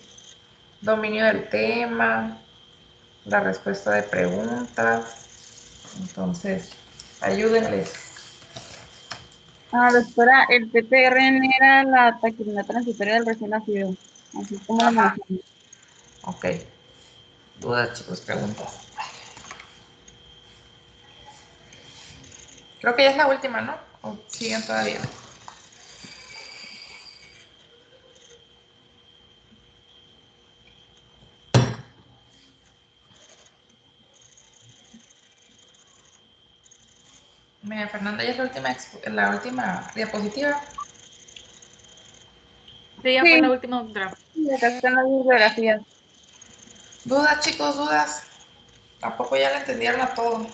dominio del tema, la respuesta de preguntas, entonces, ayúdenles. Doctora, el PPRN era la taquipnea transitoria del recién nacido, así como la mencioné. Ok, dudas, chicos, preguntas. Creo que ya es la última, ¿no? ¿O siguen todavía? Mira, Fernanda, ya es la última diapositiva. Sí, ya fue la última, doctora. Y acá están las bibliografías. Dudas, chicos, dudas. Tampoco ya le entendieron a todo.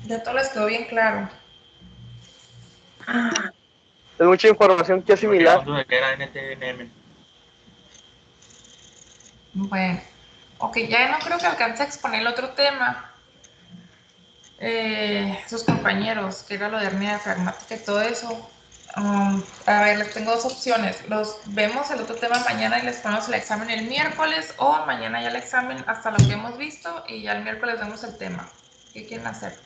Ya todo les quedó bien claro. Es mucha información que asimilar. De que era NTNM. Bueno, ok, ya no creo que alcance a exponer el otro tema. Sus compañeros, que era lo de hernia diafragmática y todo eso. A ver, les tengo dos opciones. Los vemos el otro tema mañana y les ponemos el examen el miércoles, o mañana ya el examen hasta lo que hemos visto y ya el miércoles vemos el tema. ¿Qué quieren hacer?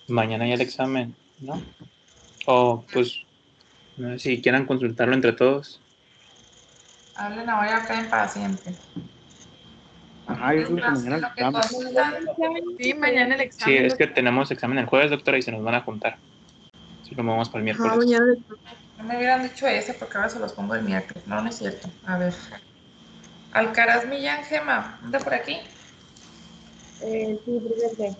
Mañana ya el examen, ¿no? O pues, no sé si quieran consultarlo entre todos. Hablen ahora acá en paciente. Ajá, yo creo que mañana Lo que el examen. consultan. Sí, mañana el Sí, examen. es que tenemos examen el jueves, doctora, y se nos van a juntar. Si lo movemos para el miércoles. No me hubieran dicho ese porque ahora se los pongo el miércoles. No, no es cierto. A ver. Alcaraz Millán, Gema. ¿Anda por aquí? Sí, presente.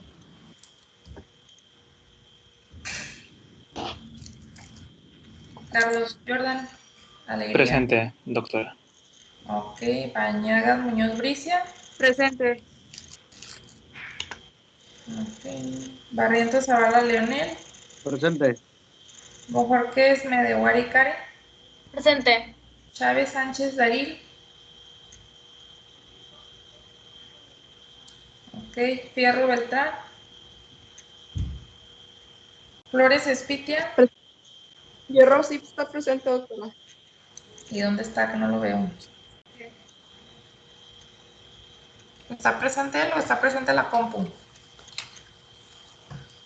Carlos Jordan. Alegría. Presente, doctora. Ok. Bañagas Muñoz Bricia. Presente. Ok. Barrientos Zavala Leonel. Presente. Bojorquez Medewari Karen. Presente. Chávez Sánchez Daril. Ok. Fierro Beltrán. Flores Espitia. Hierro sí está presente, doctora. ¿Y dónde está? Que no lo veo. ¿Está presente él o está presente la compu?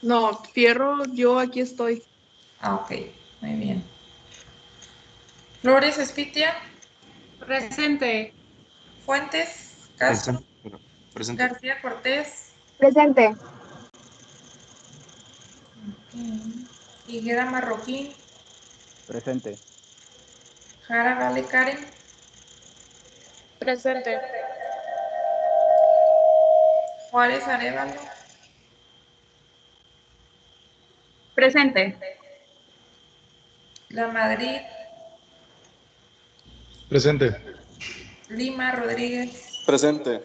No, Fierro, yo aquí estoy. Ah, ok. Muy bien. Flores Espitia. Presente. Fuentes Castro. Presente. García Cortés. Presente. Higuera Marroquín. Presente. Jara Vale Karen. Presente. Juárez Arevalo. Presente. La Madrid. Presente. Lima Rodríguez. Presente.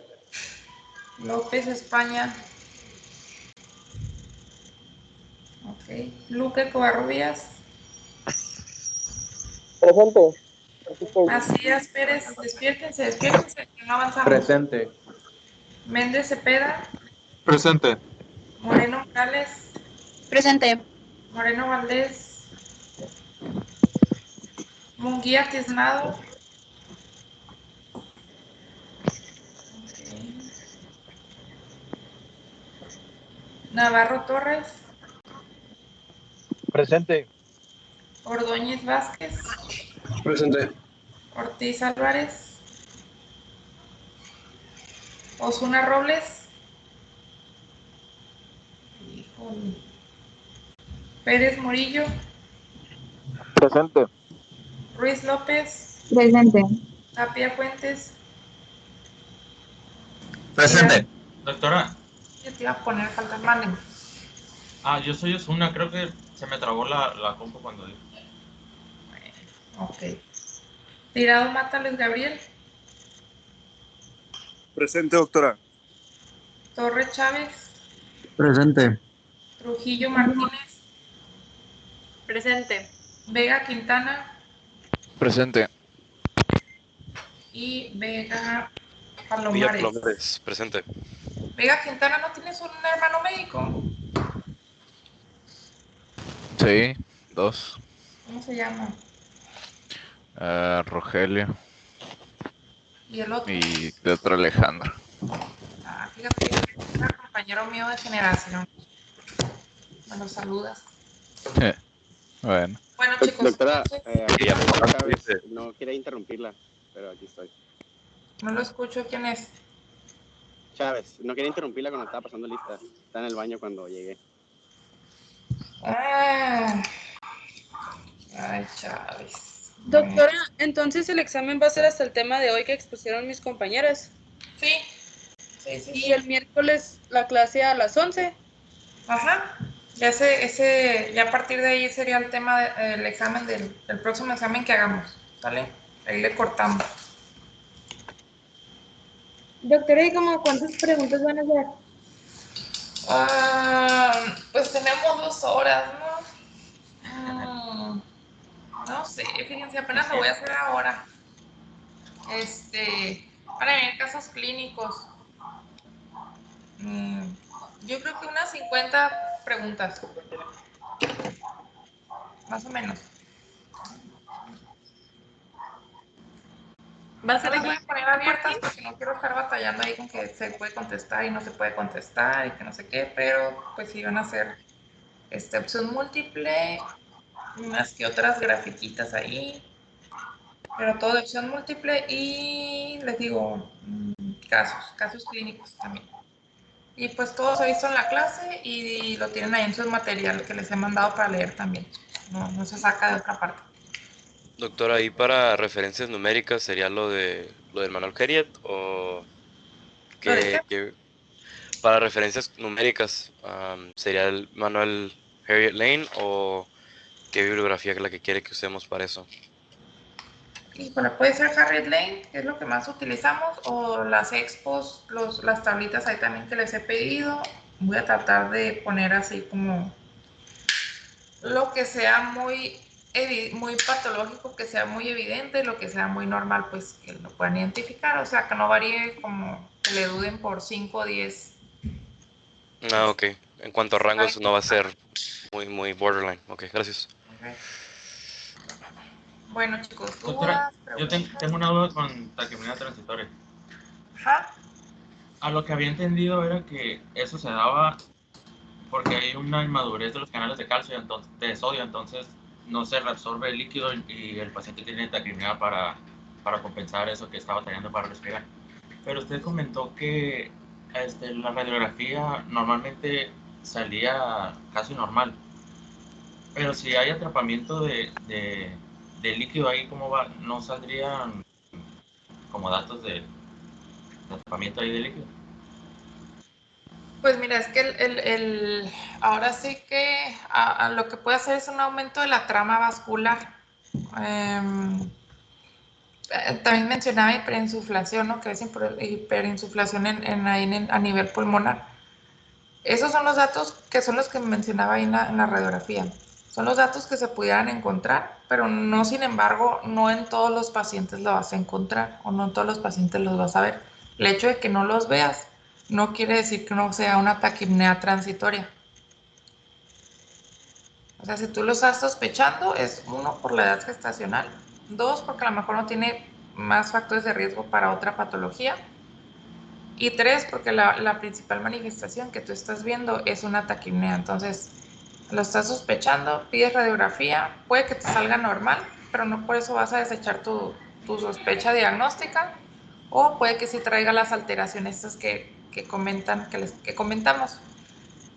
López España. Ok. Luque Covarrubias. Presente. Macías Pérez, despiértense, que no avanzamos. Presente. Méndez Cepeda. Presente. Moreno Morales. Presente. Moreno Valdés. Munguía Tiznado. Okay. Navarro Torres. Presente. Ordóñez Vázquez. Presente. Ortiz Álvarez. Osuna Robles. Híjole. Pérez Murillo. Presente. Ruiz López. Presente. Tapia Fuentes. Presente. Doctora, Yo te iba a poner falta, mándenme. yo soy Osuna, creo que se me trabó la compu cuando dijo. Ok. Tirado Mata Luis Gabriel. Presente, doctora. Torres Chávez. Presente. Trujillo Martínez. Presente. Vega Quintana. Presente. Y Vega Villa Palomares. Palomares, presente. Vega Quintana, ¿no tienes un hermano médico? Sí, 2. ¿Cómo se llama? Rogelio Y el otro. y de otro Alejandro. Fíjate, es un compañero mío de generación. Me lo saludas. Bueno. Bueno, chicos, Doctora, entonces... no quería interrumpirla, pero aquí estoy. No lo escucho. ¿Quién es? Chávez, no quería interrumpirla cuando estaba pasando lista. Está en el baño cuando llegué. Ay, Chávez. Doctora, entonces el examen va a ser hasta el tema de hoy que expusieron mis compañeras. Sí. Y el miércoles la clase a las 11. Ajá. Ya a partir de ahí sería el tema del examen, del próximo examen que hagamos. ¿Vale? Ahí le cortamos. Doctora, ¿y como cuántas preguntas van a hacer? Pues tenemos 2 horas, ¿no? No sé, fíjense, apenas lo voy a hacer ahora. Para ver casos clínicos. Yo creo que unas 50 preguntas. Más o menos. ¿Va a ser No las voy aquí? a poner abiertas porque no quiero estar batallando ahí con que se puede contestar y no se puede contestar y que no sé qué, pero pues sí van a ser opción múltiple, unas que otras grafiquitas ahí, pero todo de opción múltiple y les digo casos clínicos también. Y pues todo se ha visto en la clase y lo tienen ahí en su material que les he mandado para leer también. No se saca de otra parte. Doctora, ahí para referencias numéricas sería lo del manual Harriet o ¿Lo de que para referencias numéricas sería el manual Harriet Lane o qué bibliografía es la que quiere que usemos para eso. Híjole, puede ser Harriet Lane, que es lo que más utilizamos, o las expos, las tablitas ahí también que les he pedido. Voy a tratar de poner así como lo que sea muy patológico, que sea muy evidente, lo que sea muy normal, pues que lo puedan identificar, o sea, que no varíe como que le duden por 5 o 10. Ok. En cuanto a rangos no va a ser muy borderline. Ok, gracias. Okay. Bueno, chicos, Doctora, yo tengo una duda con taquipnea transitoria. Ajá. A lo que había entendido era que eso se daba porque hay una inmadurez de los canales de calcio, de sodio, entonces no se reabsorbe el líquido y el paciente tiene taquipnea para compensar eso que está batallando para respirar. Pero usted comentó que la radiografía normalmente salía casi normal, pero si hay atrapamiento de líquido ahí, ¿cómo va? ¿No saldrían como datos de atrapamiento ahí de líquido? Pues mira, es que ahora sí que lo que puede hacer es un aumento de la trama vascular. También mencionaba hiperinsuflación, ¿no? Que es hiperinsuflación a nivel pulmonar. Esos son los datos que son los que mencionaba ahí en la radiografía. Son los datos que se pudieran encontrar, pero no, sin embargo, no en todos los pacientes lo vas a encontrar o no en todos los pacientes los vas a ver. El hecho de que no los veas no quiere decir que no sea una taquipnea transitoria. O sea, si tú lo estás sospechando, es uno, por la edad gestacional, dos, porque a lo mejor no tiene más factores de riesgo para otra patología, y tres, porque la principal manifestación que tú estás viendo es una taquipnea. Entonces, lo estás sospechando, pides radiografía, puede que te salga normal, pero no por eso vas a desechar tu sospecha diagnóstica, o puede que sí traiga las alteraciones estas que comentamos.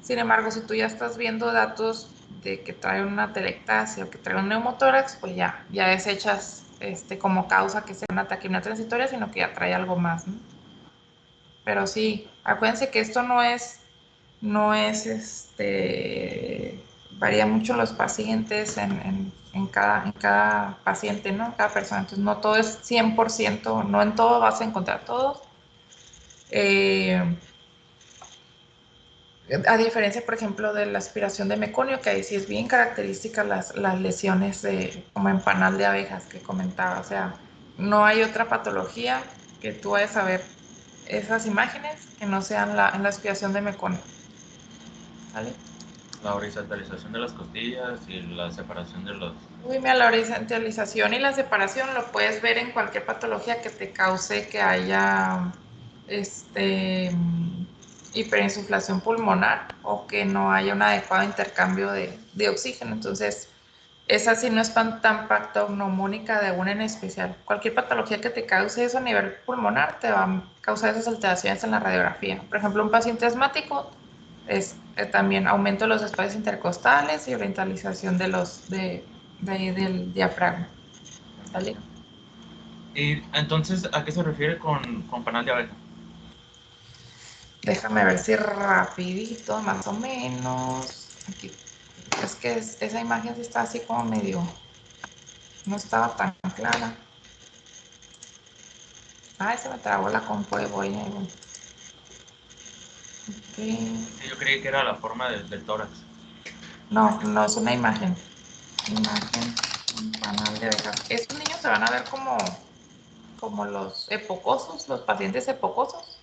Sin embargo, si tú ya estás viendo datos de que trae una telectasia o que trae un neumotórax, pues ya desechas como causa que sea una taquipnea transitoria, sino que ya trae algo más, ¿no? Pero sí, acuérdense que esto no es, varía mucho los pacientes en cada paciente, ¿no? Cada persona. Entonces, no todo es 100%, no en todo vas a encontrar todo. A diferencia, por ejemplo, de la aspiración de meconio, que ahí sí es bien característica las lesiones como en panal de abejas que comentaba. O sea, no hay otra patología que tú vayas a ver esas imágenes que no sean en la aspiración de meconio. ¿Vale? La horizontalización de las costillas y la separación de los... Uy, mira, la horizontalización y la separación lo puedes ver en cualquier patología que te cause que haya hiperinsuflación pulmonar o que no haya un adecuado intercambio de oxígeno. Entonces, esa sí no es tan patognomónica de una en especial. Cualquier patología que te cause eso a nivel pulmonar te va a causar esas alteraciones en la radiografía. Por ejemplo, un paciente asmático es también aumento de los espacios intercostales y orientalización del diafragma. ¿Vale? Y entonces, ¿a qué se refiere con panal de abeja? Déjame ver si rapidito, más o menos. Aquí. Es que esa imagen sí está así como medio... No estaba tan clara. Ay, se me trabó la compu de voy. Okay. Yo creí que era la forma del tórax. No, no es una imagen. Imagen, un panal de abejas. Estos niños se van a ver como los epocosos, los pacientes epocosos.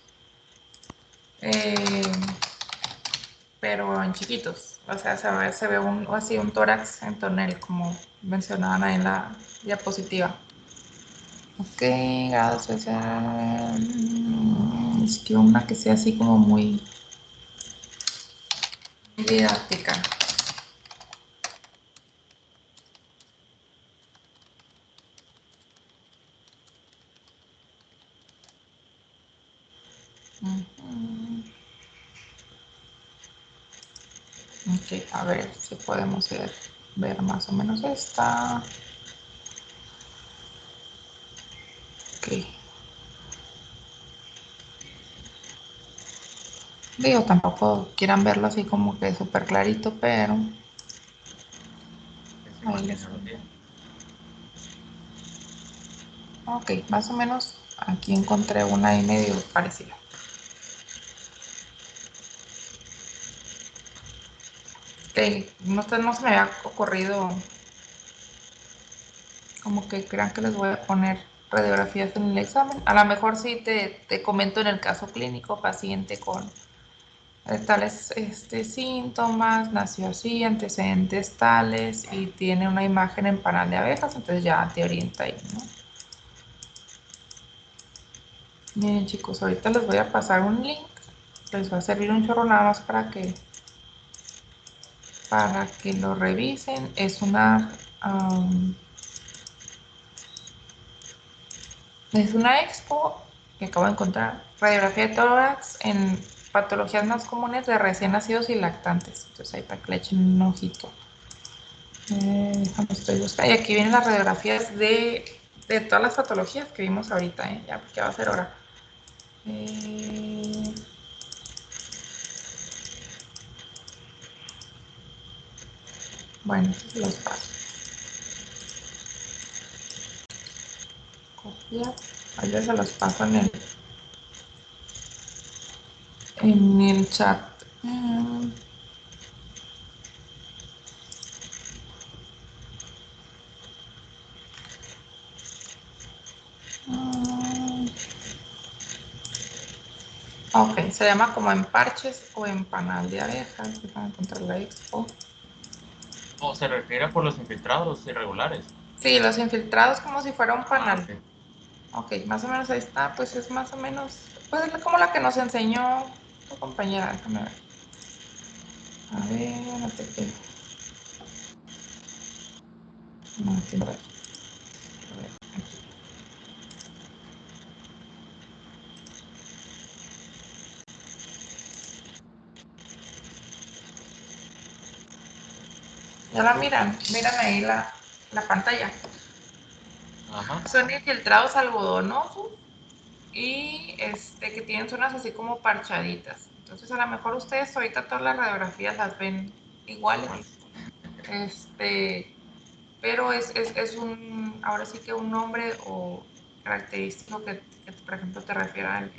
Pero en chiquitos. O sea, se ve así un tórax en tonel, como mencionaban ahí en la diapositiva. Ok, gracias. Es que una que sea así como muy didáctica. Ok, a ver si podemos ver más o menos esta. Ok. Digo, tampoco quieran verlo así como que súper clarito, pero... Ahí les... Ok, más o menos aquí encontré una ahí medio parecida. Ok, no se me había ocurrido como que crean que les voy a poner radiografías en el examen. A lo mejor sí te comento en el caso clínico, paciente con tales síntomas, nació así, antecedentes tales y tiene una imagen en panal de abejas, entonces ya te orienta ahí, ¿no? Miren chicos, ahorita les voy a pasar un link, les va a servir un chorro nada más para que lo revisen. Es una expo que acabo de encontrar, radiografía de tórax en patologías más comunes de recién nacidos y lactantes. Entonces ahí para que le echen un ojito. Déjame, estoy buscando. Y aquí vienen las radiografías de todas las patologías que vimos ahorita, ya porque va a ser hora. Bueno, estos los paso. Copia. Ahí se los paso en el chat Mm. Ok, se llama como en parches o en panal de abejas. Déjame encontrar la expo. ¿O se refiere por los infiltrados irregulares? Sí, los infiltrados como si fuera un panal. Ok. Ok, más o menos ahí está, pues es más o menos, pues es como la que nos enseñó tu compañera, déjame ver. A ver, no te quedo. No, aquí no. A ver, aquí. Ya la miran ahí la pantalla. Ajá. Son infiltrados algodonosos y que tienen zonas así como parchaditas. Entonces a lo mejor ustedes ahorita todas las radiografías las ven iguales. Pero es un, ahora sí que un nombre o característico que por ejemplo, te refiera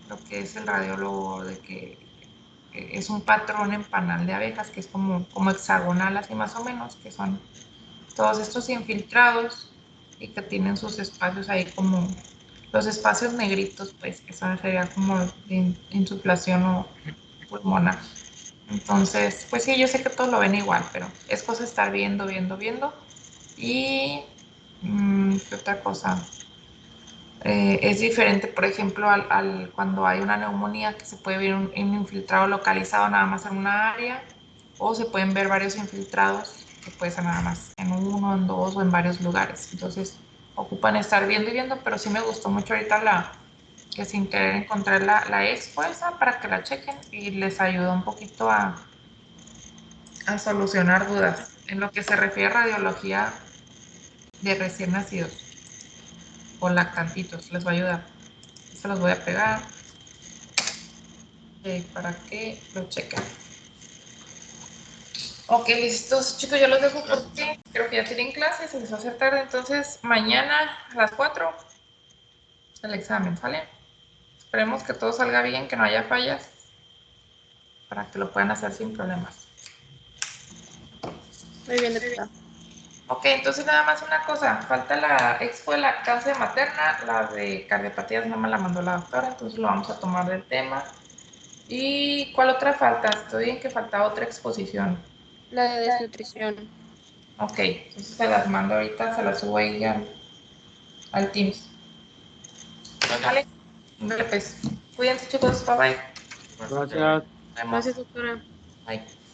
lo que es el radiólogo, de que es un patrón en panal de abejas, que es como hexagonal, así más o menos, que son todos estos infiltrados y que tienen sus espacios ahí como los espacios negritos, pues, que son, sería como de insuflación o pulmonar. Entonces, pues sí, yo sé que todos lo ven igual, pero es cosa de estar viendo. Y, ¿qué otra cosa? Es diferente, por ejemplo, cuando hay una neumonía, que se puede ver un infiltrado localizado nada más en una área, o se pueden ver varios infiltrados, que puede ser nada más en uno, en dos o en varios lugares. Entonces, ocupan estar viendo, pero sí me gustó mucho ahorita que sin querer encontrar la expo esa para que la chequen y les ayuda un poquito a solucionar dudas en lo que se refiere a radiología de recién nacidos o lactantitos. Les va a ayudar. Se los voy a pegar para que lo chequen. Ok, listos, chicos, yo los dejo porque creo que ya tienen clases, se les va a hacer tarde. Entonces, mañana a las 4 el examen, ¿sale? Esperemos que todo salga bien, que no haya fallas, para que lo puedan hacer sin problemas. Muy bien, doctora. Ok, entonces nada más una cosa, falta la expo de lactancia materna, la de cardiopatías no me la mandó la doctora, entonces lo vamos a tomar del tema. ¿Y cuál otra falta? Estoy en que falta otra exposición. La de desnutrición. Ok, entonces se las mando ahorita, se las subo ahí al Teams. Vale, pues, cuídense chicos, bye bye. Gracias. Nos vemos. Gracias, doctora. Bye.